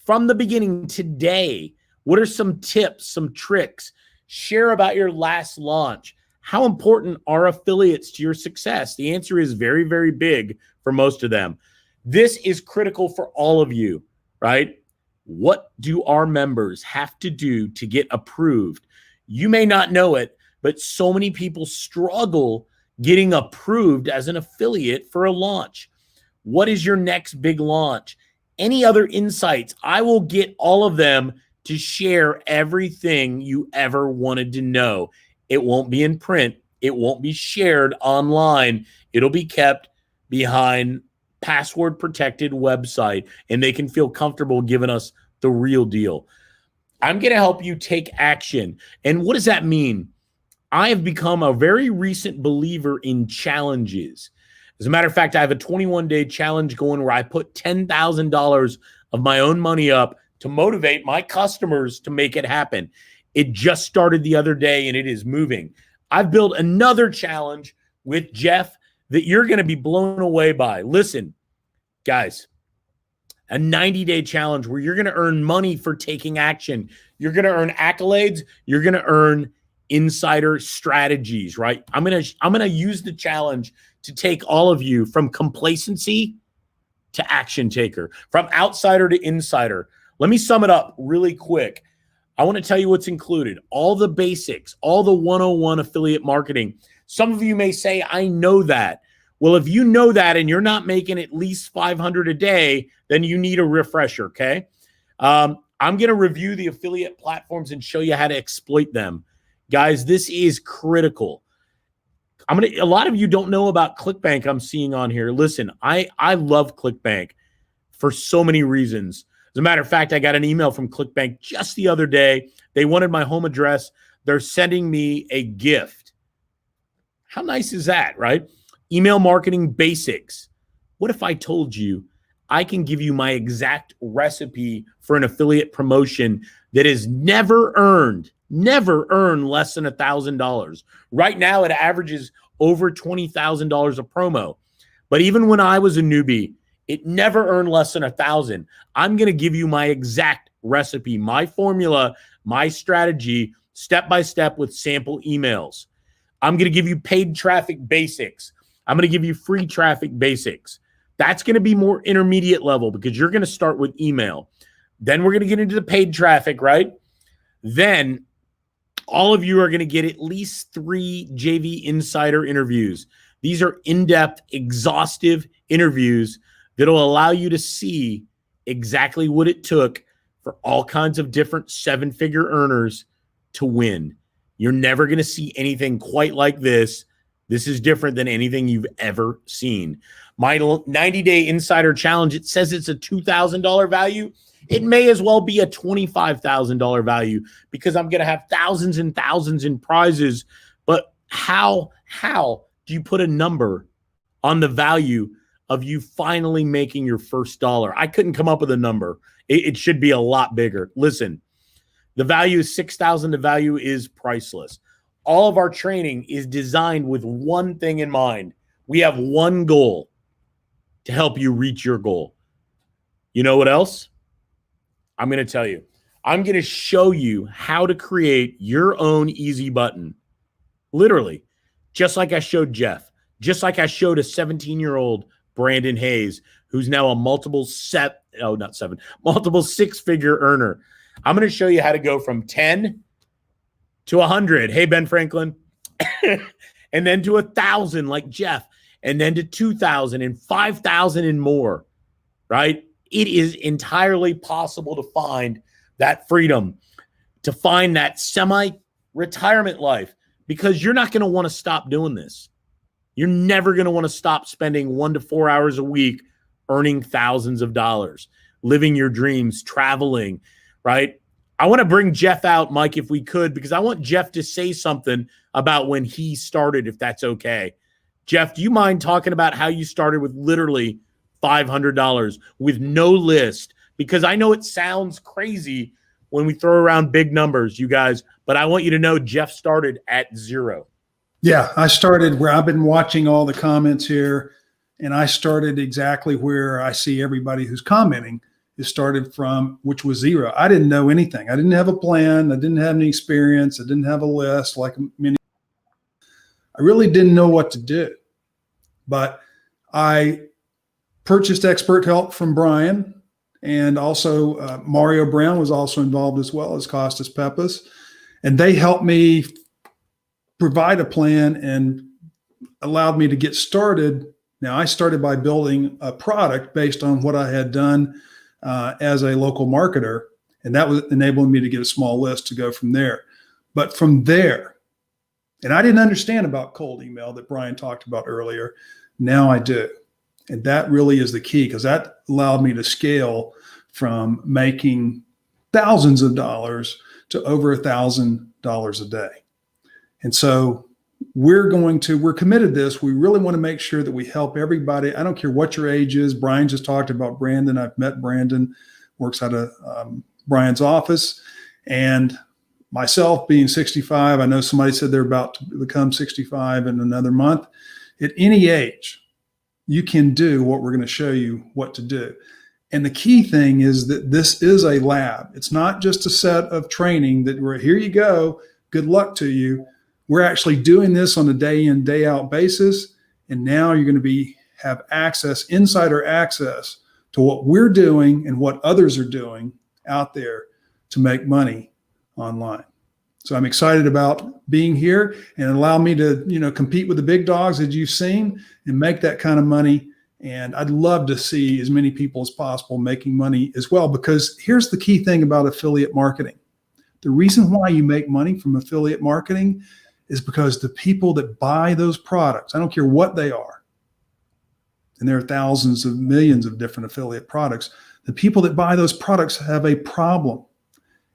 from the beginning today? What are some tips, some tricks? Share about your last launch. How important are affiliates to your success? The answer is very, very big for most of them. This is critical for all of you, right? What do our members have to do to get approved? You may not know it, but so many people struggle getting approved as an affiliate for a launch. What is your next big launch? Any other insights? I will get all of them to share everything you ever wanted to know. It won't be in print. It won't be shared online. It'll be kept behind password protected website, and they can feel comfortable giving us the real deal. I'm going to help you take action. And what does that mean? I have become a very recent believer in challenges. As a matter of fact, I have a 21-day challenge going where I put $10,000 of my own money up to motivate my customers to make it happen. It just started the other day and it is moving. I've built another challenge with Jeff that you're going to be blown away by. Listen, guys, a 90-day challenge where you're going to earn money for taking action. You're going to earn accolades. You're going to earn insider strategies, right? I'm going to use the challenge to take all of you from complacency to action taker, from outsider to insider. Let me sum it up really quick. I want to tell you what's included. All the basics, all the 101 affiliate marketing. Some of you may say, I know that. Well, if you know that and you're not making at least 500 a day, then you need a refresher, okay? I'm going to review the affiliate platforms and show you how to exploit them. Guys, this is critical. A lot of you don't know about ClickBank I'm seeing on here. Listen, I love ClickBank for so many reasons. As a matter of fact, I got an email from ClickBank just the other day. They wanted my home address. They're sending me a gift. How nice is that, right? Email marketing basics. What if I told you I can give you my exact recipe for an affiliate promotion that is never earned less than $1,000. Right now, it averages over $20,000 a promo. But even when I was a newbie, it never earned less than $1,000. I'm going to give you my exact recipe, my formula, my strategy, step by step with sample emails. I'm going to give you paid traffic basics. I'm going to give you free traffic basics. That's going to be more intermediate level because you're going to start with email. Then we're going to get into the paid traffic, right? Then all of you are going to get at least 3 JV Insider interviews. These are in-depth, exhaustive interviews that'll allow you to see exactly what it took for all kinds of different 7-figure earners to win. You're never going to see anything quite like this. This is different than anything you've ever seen. My 90-day Insider Challenge, it says it's a $2,000 value. It may as well be a $25,000 value because I'm going to have thousands and thousands in prizes. But how do you put a number on the value of you finally making your first dollar? I couldn't come up with a number. It should be a lot bigger. Listen, the value is $6,000. The value is priceless. All of our training is designed with one thing in mind. We have one goal to help you reach your goal. You know what else? I'm going to tell you. I'm going to show you how to create your own easy button. Literally, just like I showed Jeff, just like I showed a 17-year-old Brandon Hayes, who's now a multiple 6-figure earner. I'm going to show you how to go from 10 to 100. Hey, Ben Franklin. And then to 1,000 like Jeff, and then to 2,000 and 5,000 and more, right? It is entirely possible to find that freedom, to find that semi-retirement life, because you're not going to want to stop doing this. You're never going to want to stop spending 1 to 4 hours a week earning thousands of dollars, living your dreams, traveling, right? I want to bring Jeff out, Mike, if we could, because I want Jeff to say something about when he started, if that's okay. Jeff, do you mind talking about how you started with literally $500 with no list? Because I know it sounds crazy when we throw around big numbers, you guys, but I want you to know Jeff started at 0. Yeah, I started where I've been watching all the comments here, and I started exactly where I see everybody who's commenting is started from, which was 0. I didn't know anything. I didn't have a plan. I didn't have any experience. I didn't have a list like many. I really didn't know what to do, but I purchased expert help from Brian, and also Mario Brown was also involved as well as Costas Pepas, and they helped me provide a plan and allowed me to get started. Now, I started by building a product based on what I had done as a local marketer, and that was enabling me to get a small list to go from there. But from there, and I didn't understand about cold email that Brian talked about earlier. Now I do. And that really is the key, because that allowed me to scale from making thousands of dollars to over $1,000 a day. And so we're committed to this. We really want to make sure that we help everybody. I don't care what your age is. Brian just talked about Brandon. I've met Brandon, works out of Brian's office. And myself being 65, I know somebody said they're about to become 65 in another month. At any age, you can do what we're going to show you what to do. And the key thing is that this is a lab. It's not just a set of training that we're here you go, good luck to you. We're actually doing this on a day in, day out basis. And now you're going to have access, insider access to what we're doing and what others are doing out there to make money online. So I'm excited about being here and allow me to, compete with the big dogs that you've seen and make that kind of money. And I'd love to see as many people as possible making money as well, because here's the key thing about affiliate marketing. The reason why you make money from affiliate marketing is because the people that buy those products, I don't care what they are, and there are thousands of millions of different affiliate products, the people that buy those products have a problem,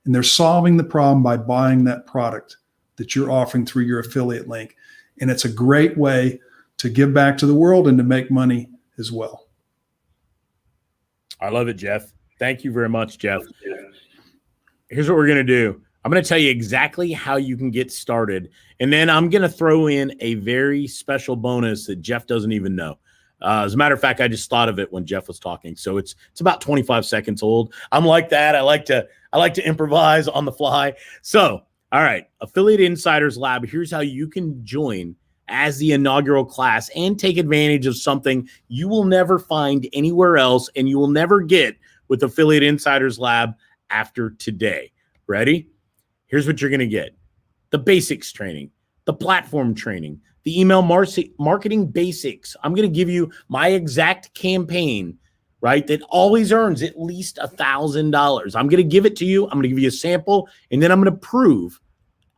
and they're solving the problem by buying that product that you're offering through your affiliate link. And it's a great way to give back to the world and to make money as well. I love it, Jeff. Thank you very much, Jeff. Here's what we're going to do. I'm going to tell you exactly how you can get started. And then I'm going to throw in a very special bonus that Jeff doesn't even know. As a matter of fact, I just thought of it when Jeff was talking. So it's about 25 seconds old. I'm like that. I like to improvise on the fly. So, all right, Affiliate Insiders Lab. Here's how you can join as the inaugural class and take advantage of something you will never find anywhere else and you will never get with Affiliate Insiders Lab after today. Ready? Here's what you're going to get. The basics training, the platform training, the email marketing basics. I'm going to give you my exact campaign, right, that always earns at least $1,000. I'm going to give it to you. I'm going to give you a sample, and then I'm going to prove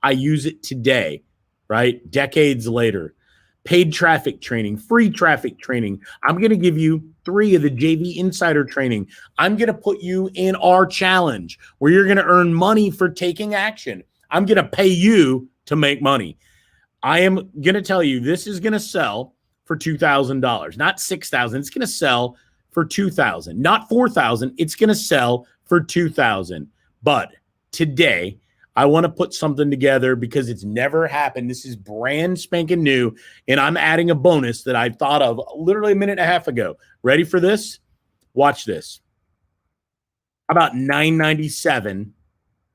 I use it today, right, decades later. Paid traffic training, free traffic training. I'm going to give you 3 of the JV Insider training. I'm going to put you in our challenge where you're going to earn money for taking action. I'm going to pay you to make money. I am going to tell you this is going to sell for $2,000, not $6,000. It's going to sell for $2,000, not $4,000. It's going to sell for $2,000. But today, I want to put something together because it's never happened. This is brand spanking new, and I'm adding a bonus that I thought of literally a minute and a half ago. Ready for this? Watch this. About $997,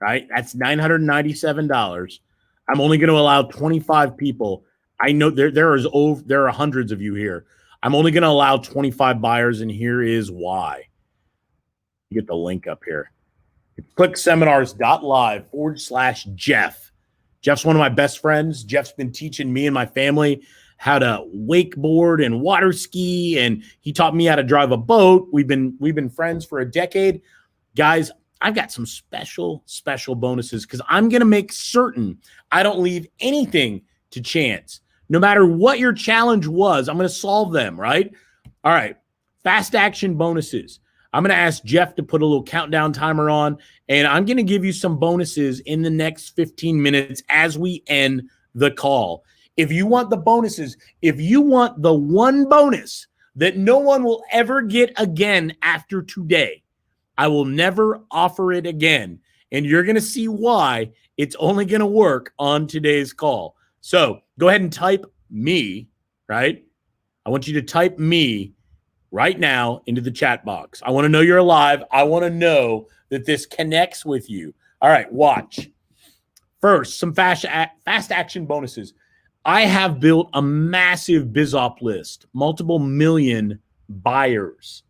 right? That's $997. I'm only going to allow 25 people. I know there are hundreds of you here. I'm only going to allow 25 buyers, and here is why. You get the link up here. clickseminars.live/Jeff. Jeff's one of my best friends. Jeff's been teaching me and my family how to wakeboard and water ski, and he taught me how to drive a boat. We've been friends for a decade. Guys, I've got some special bonuses because I'm going to make certain I don't leave anything to chance. No matter what your challenge was, I'm going to solve them, right? All right, fast action bonuses. I'm going to ask Jeff to put a little countdown timer on, and I'm going to give you some bonuses in the next 15 minutes as we end the call. If you want the bonuses, if you want the one bonus that no one will ever get again after today, I will never offer it again. And you're going to see why it's only going to work on today's call. So go ahead and type me, right? I want you to type me right now into the chat box. I want to know you're alive. I want to know that this connects with you. All right, watch. First, some fast action bonuses. I have built a massive BizOp list, multiple million buyers.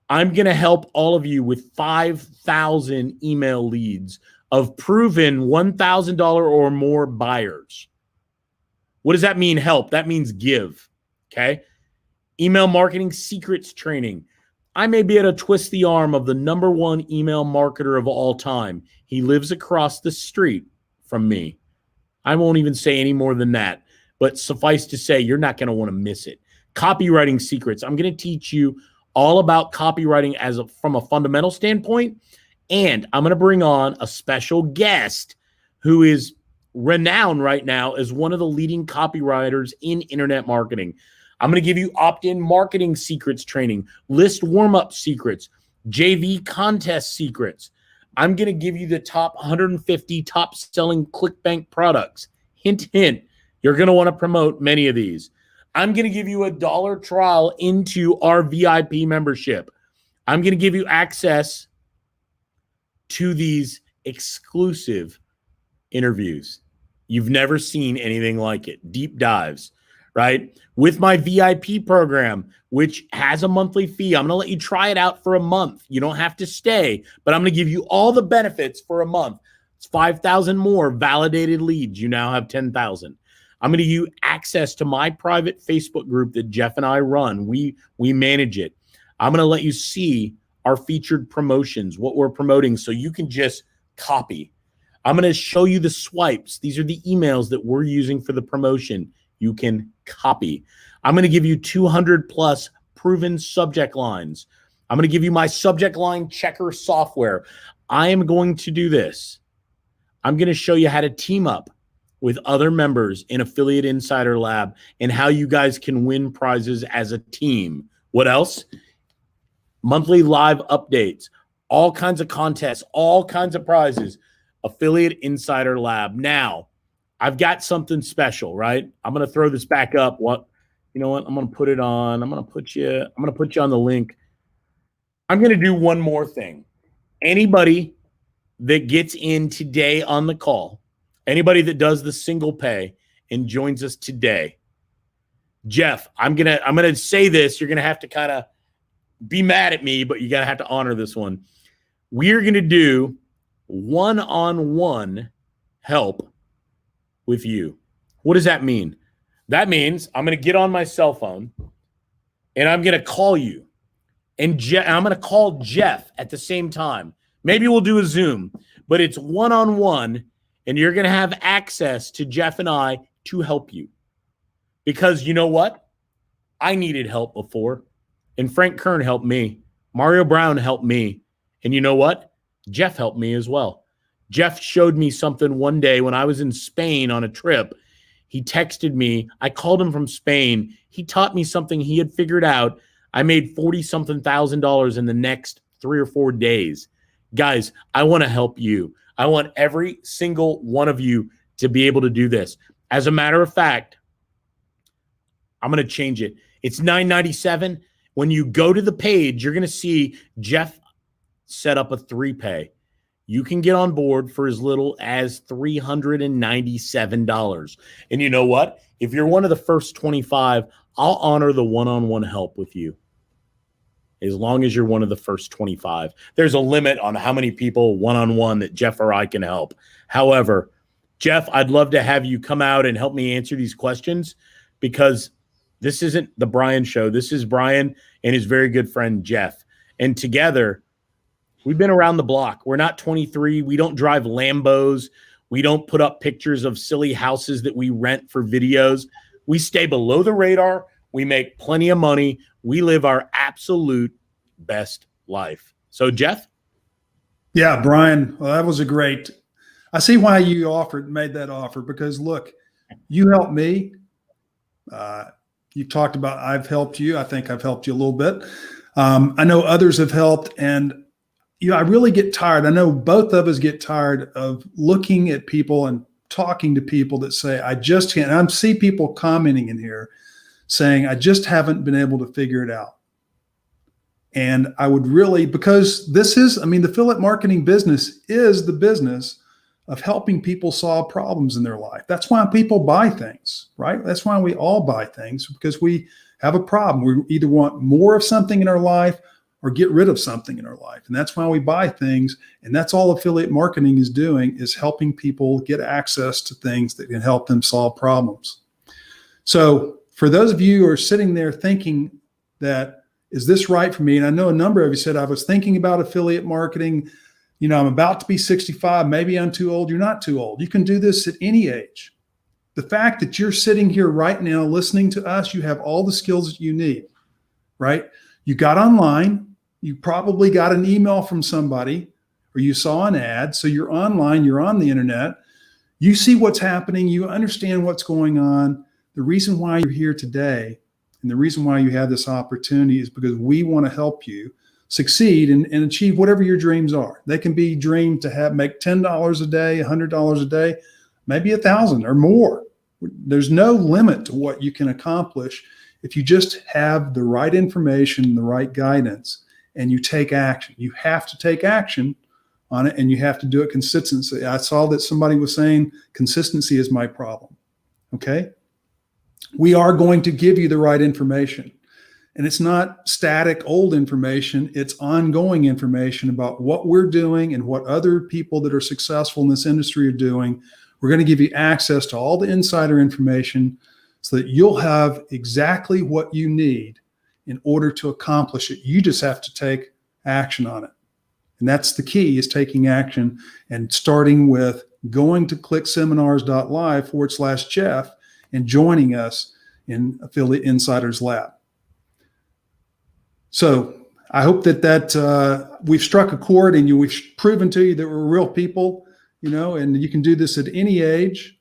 I'm going to help all of you with 5,000 email leads of proven $1,000 or more buyers. What does that mean, help? That means give, okay? Email marketing secrets training. I may be able to twist the arm of the #1 email marketer of all time. He lives across the street from me. I won't even say any more than that, but suffice to say, you're not going to want to miss it. Copywriting secrets. I'm going to teach you all about copywriting from a fundamental standpoint, and I'm going to bring on a special guest who is renowned right now as one of the leading copywriters in internet marketing. I'm going to give you opt-in marketing secrets training, list warm-up secrets, JV contest secrets. I'm going to give you the top 150 top-selling ClickBank products. Hint, hint, you're going to want to promote many of these. I'm going to give you a $1 trial into our VIP membership. I'm going to give you access to these exclusive interviews. You've never seen anything like it. Deep dives, right? With my VIP program, which has a monthly fee. I'm going to let you try it out for a month. You don't have to stay, but I'm going to give you all the benefits for a month. It's 5,000 more validated leads. You now have 10,000. I'm going to give you access to my private Facebook group that Jeff and I run. We manage it. I'm going to let you see our featured promotions, what we're promoting, so you can just copy. I'm going to show you the swipes. These are the emails that we're using for the promotion. You can copy. I'm going to give you 200 plus proven subject lines. I'm going to give you my subject line checker software. I am going to do this. I'm going to show you how to team up with other members in Affiliate Insider Lab and how you guys can win prizes as a team. What else? Monthly live updates, all kinds of contests, all kinds of prizes. Affiliate Insider Lab. Now, I've got something special, right? I'm going to throw this back up. You know what? I'm going to put it on. I'm going to put you on the link. I'm going to do one more thing. Anybody that gets in today on the call, anybody that does the single pay and joins us today, Jeff, I'm going to say this. You're going to have to kind of be mad at me, but you got to have to honor this one. We're going to do one-on-one help with you. What does that mean? That means I'm going to get on my cell phone and I'm going to call you. And I'm going to call Jeff at the same time. Maybe we'll do a Zoom, but it's one-on-one, and you're going to have access to Jeff and I to help you. Because you know what? I needed help before, and Frank Kern helped me. Mario Brown helped me. And you know what? Jeff helped me as well. Jeff showed me something one day when I was in Spain on a trip. He texted me. I called him from Spain. He taught me something he had figured out. I made $40-something thousand in the next 3 or 4 days. Guys, I want to help you. I want every single one of you to be able to do this. As a matter of fact, I'm going to change it. It's $9.97. When you go to the page, you're going to see Jeff set up a 3-pay. You can get on board for as little as $397. And you know what? If you're one of the first 25, I'll honor the one-on-one help with you. As long as you're one of the first 25. There's a limit on how many people one-on-one that Jeff or I can help. However, Jeff, I'd love to have you come out and help me answer these questions, because this isn't the Brian show. This is Brian and his very good friend, Jeff. And together, we've been around the block. We're not 23. We don't drive Lambos. We don't put up pictures of silly houses that we rent for videos. We stay below the radar. We make plenty of money. We live our absolute best life. So, Jeff? Yeah, Brian, well, that was I see why you made that offer, because look, you helped me. You talked about I've helped you. I think I've helped you a little bit. I know others have helped, and I really get tired. I know both of us get tired of looking at people and talking to people that say, I just can't. And I see people commenting in here saying, I just haven't been able to figure it out. And I would really, because the affiliate marketing business is the business of helping people solve problems in their life. That's why people buy things, right? That's why we all buy things, because we have a problem. We either want more of something in our life or get rid of something in our life. And that's why we buy things. And that's all affiliate marketing is doing, is helping people get access to things that can help them solve problems. So for those of you who are sitting there thinking that, is this right for me? And I know a number of you said, I was thinking about affiliate marketing. I'm about to be 65. Maybe I'm too old. You're not too old. You can do this at any age. The fact that you're sitting here right now listening to us, you have all the skills that you need, right? You got online. You probably got an email from somebody, or you saw an ad. So you're online. You're on the internet. You see what's happening. You understand what's going on. The reason why you're here today and the reason why you have this opportunity is because we want to help you succeed and achieve whatever your dreams are. They can be dreams to make $10 a day, $100 a day, maybe $1,000 or more. There's no limit to what you can accomplish if you just have the right information, the right guidance, and you take action. You have to take action on it, and you have to do it consistently. I saw that somebody was saying consistency is my problem. Okay. We are going to give you the right information. And it's not static old information. It's ongoing information about what we're doing and what other people that are successful in this industry are doing. We're going to give you access to all the insider information so that you'll have exactly what you need in order to accomplish it. You just have to take action on it. And that's the key, is taking action and starting with going to clickseminars.live/Jeff and joining us in Affiliate Insiders Lab. So I hope that we've struck a chord, and we've proven to you that we're real people, and you can do this at any age.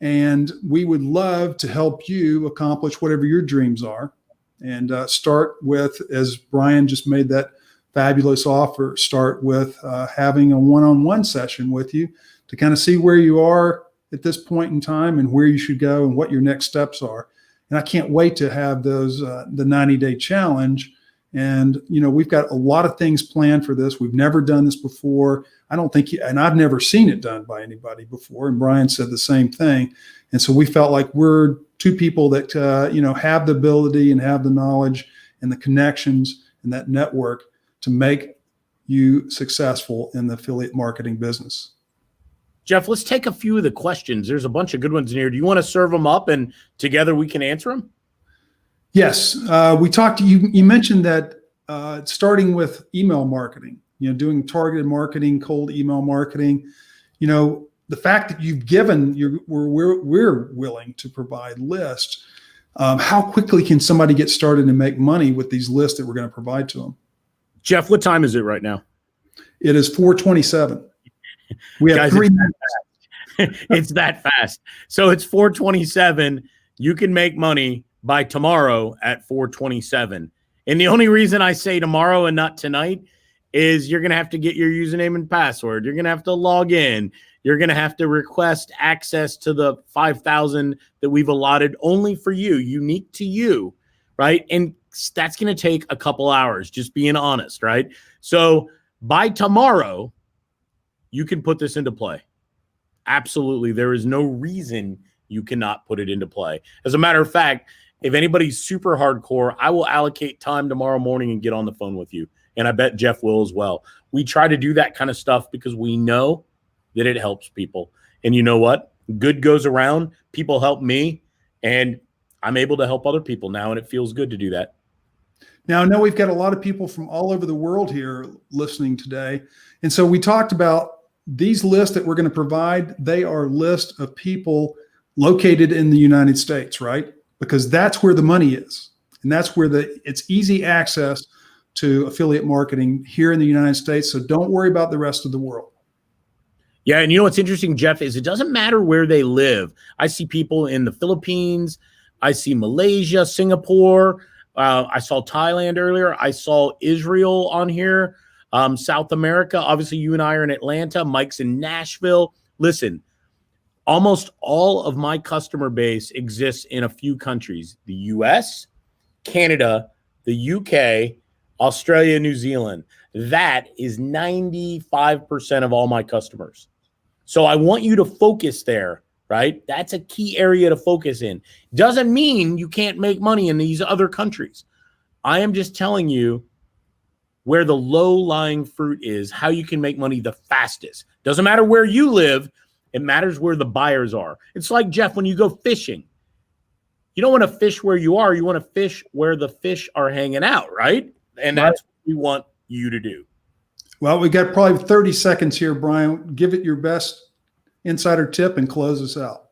And we would love to help you accomplish whatever your dreams are. And start with, as Brian just made that fabulous offer, start with having a one-on-one session with you to kind of see where you are at this point in time and where you should go and what your next steps are. And I can't wait to have those, the 90-day challenge. And, we've got a lot of things planned for this. We've never done this before. I don't think, and I've never seen it done by anybody before. And Brian said the same thing. And so we felt like we're two people that, have the ability and have the knowledge and the connections and that network to make you successful in the affiliate marketing business. Jeff, let's take a few of the questions. There's a bunch of good ones in here. Do you want to serve them up and together we can answer them? Yes. We talked to you. You mentioned that starting with email marketing, doing targeted marketing, cold email marketing, the fact that you've given, we're willing to provide lists. How quickly can somebody get started and make money with these lists that we're going to provide to them? Jeff, what time is it right now? It is 4:27. We have Guys, 3 minutes. It's that fast. So it's 4:27. You can make money by tomorrow at 4:27. And the only reason I say tomorrow and not tonight is you're going to have to get your username and password. You're going to have to log in. You're going to have to request access to the 5,000 that we've allotted only for you, unique to you, right? And that's going to take a couple hours, just being honest, right? So by tomorrow, you can put this into play. Absolutely. There is no reason you cannot put it into play. As a matter of fact, if anybody's super hardcore, I will allocate time tomorrow morning and get on the phone with you. And I bet Jeff will as well. We try to do that kind of stuff because we know that it helps people. And you know what? Good goes around. People help me, and I'm able to help other people now, and it feels good to do that. Now, I know we've got a lot of people from all over the world here listening today. And so we talked about these lists that we're going to provide. They are lists of people located in the United States, right? Because that's where the money is. And that's where it's easy access to affiliate marketing here in the United States. So don't worry about the rest of the world. Yeah, and you know what's interesting, Jeff, is it doesn't matter where they live. I see people in the Philippines. I see Malaysia, Singapore. I saw Thailand earlier. I saw Israel on here. South America. Obviously, you and I are in Atlanta. Mike's in Nashville. Listen, almost all of my customer base exists in a few countries: the US, Canada, the UK, Australia, New Zealand. That is 95% of all my customers. So I want you to focus there, right? That's a key area to focus in. Doesn't mean you can't make money in these other countries. I am just telling you where the low-lying fruit is, how you can make money the fastest. Doesn't matter where you live. It matters where the buyers are. It's like, Jeff, when you go fishing, you don't want to fish where you are. You want to fish where the fish are hanging out, right? And that's what we want you to do. Well, we got probably 30 seconds here, Brian. Give it your best insider tip and close us out.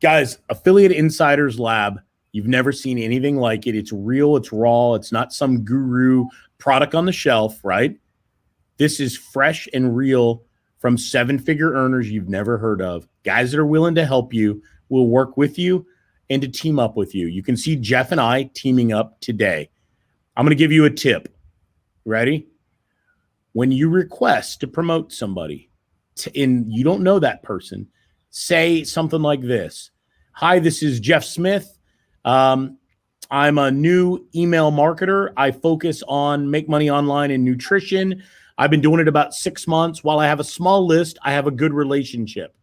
Guys, Affiliate Insiders Lab, you've never seen anything like it. It's real, it's raw, it's not some guru product on the shelf, right? This is fresh and real from seven-figure earners you've never heard of. Guys that are willing to help you, will work with you, and to team up with you. You can see Jeff and I teaming up today. I'm going to give you a tip. Ready? When you request to promote somebody and you don't know that person, say something like this. Hi, this is Jeff Smith. I'm a new email marketer. I focus on make money online and nutrition. I've been doing it about 6 months. While I have a small list, I have a good relationship.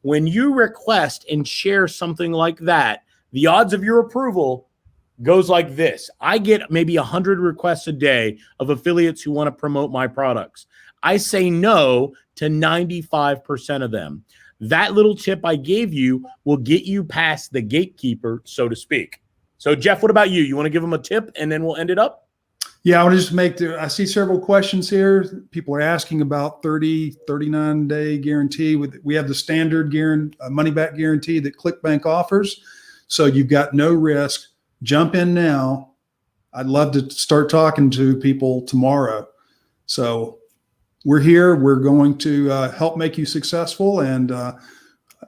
When you request and share something like that, the odds of your approval goes like this. I get maybe 100 requests a day of affiliates who want to promote my products. I say no to 95% of them. That little tip I gave you will get you past the gatekeeper, so to speak. So, Jeff, what about you? You want to give them a tip and then we'll end it up? Yeah, I want to just I see several questions here. People are asking about 30, 39-day guarantee. We have the standard money back guarantee that ClickBank offers. So you've got no risk. Jump in now. I'd love to start talking to people tomorrow. So we're here. We're going to help make you successful. And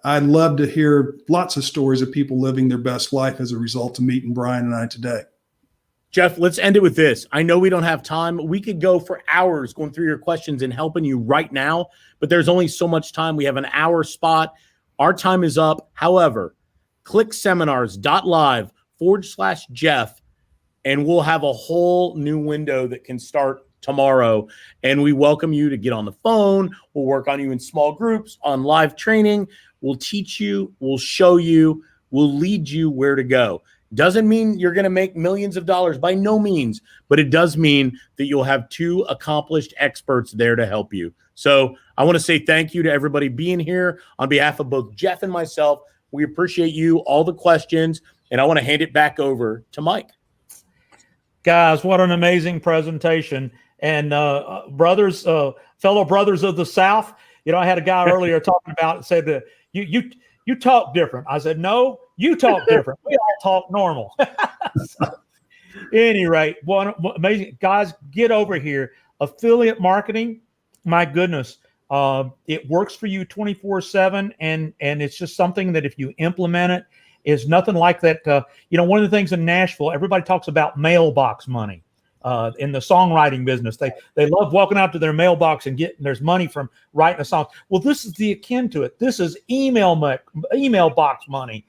I'd love to hear lots of stories of people living their best life as a result of meeting Brian and I today. Jeff, let's end it with this. I know we don't have time. We could go for hours going through your questions and helping you right now, but there's only so much time. We have an hour spot. Our time is up. However, click seminars.live/Jeff, and we'll have a whole new window that can start tomorrow. And we welcome you to get on the phone. We'll work on you in small groups, on live training. We'll teach you, we'll show you, we'll lead you where to go. Doesn't mean you're going to make millions of dollars, by no means, but it does mean that you'll have 2 accomplished experts there to help you. So I want to say thank you to everybody being here on behalf of both Jeff and myself. We appreciate you, all the questions, and I want to hand it back over to Mike. Guys, what an amazing presentation. And brothers, fellow brothers of the South, I had a guy earlier talking about, said that you talk different. I said, no, you talk different. We all talk normal. So, any rate, one amazing guys, get over here. Affiliate marketing, my goodness, it works for you 24/7, and it's just something that if you implement it, is nothing like that. One of the things in Nashville, everybody talks about mailbox money. In the songwriting business, they love walking out to their mailbox and there's money from writing a song. Well, this is the akin to it. This is email box money.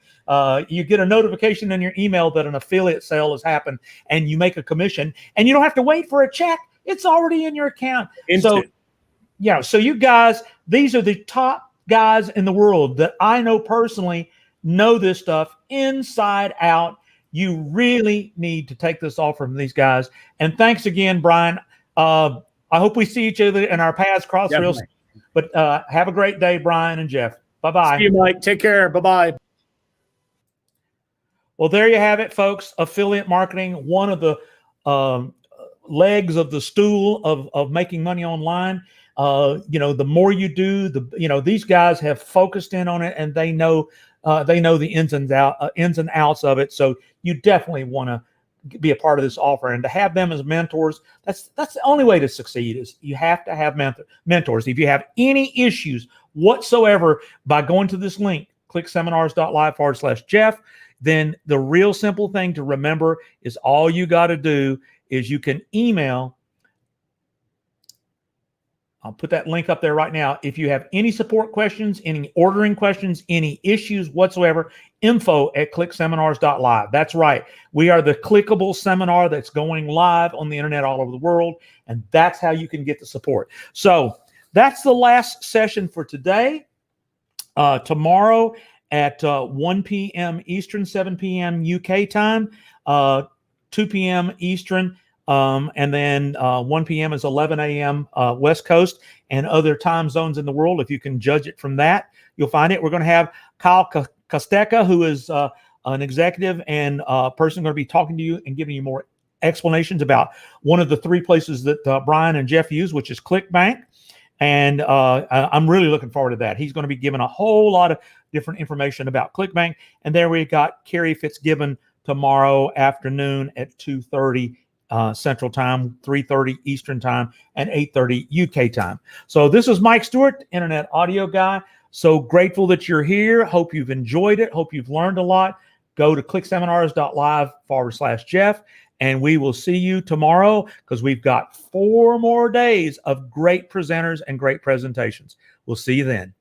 You get a notification in your email that an affiliate sale has happened, and you make a commission, and you don't have to wait for a check. It's already in your account. Instant. So you guys, these are the top guys in the world that I know personally know this stuff inside out. You really need to take this offer from these guys. And thanks again, Brian. I hope we see each other and our paths cross real soon. But have a great day, Brian and Jeff. Bye-bye. See you, Mike. Take care. Bye-bye. Well, there you have it, folks. Affiliate marketing, one of the legs of the stool of making money online. The more you do, these guys have focused in on it, and they know the ins and outs of it. So you definitely want to be a part of this offer, and to have them as mentors. That's the only way to succeed, is you have to have mentors. If you have any issues whatsoever, by going to this link, click seminars.live/Jeff, then the real simple thing to remember is all you got to do is you can email. I'll put that link up there right now. If you have any support questions, any ordering questions, any issues whatsoever, info@clickseminars.live. That's right. We are the clickable seminar that's going live on the internet all over the world, and that's how you can get the support. So that's the last session for today. Tomorrow at 1 p.m. Eastern, 7 p.m. UK time, 2 p.m. Eastern, and then 1 p.m. is 11 a.m. West Coast and other time zones in the world. If you can judge it from that, you'll find it. We're going to have Kyle Kostecka, who is an executive and person going to be talking to you and giving you more explanations about one of the 3 places that Brian and Jeff use, which is ClickBank. And I'm really looking forward to that. He's going to be giving a whole lot of different information about ClickBank. And there we got Kerry Fitzgibbon tomorrow afternoon at 2:30 Central Time, 3:30 Eastern Time, and 8:30 UK time. So this is Mike Stewart, Internet Audio Guy. So grateful that you're here. Hope you've enjoyed it. Hope you've learned a lot. Go to clickseminars.live/Jeff, and we will see you tomorrow, because we've got 4 more days of great presenters and great presentations. We'll see you then.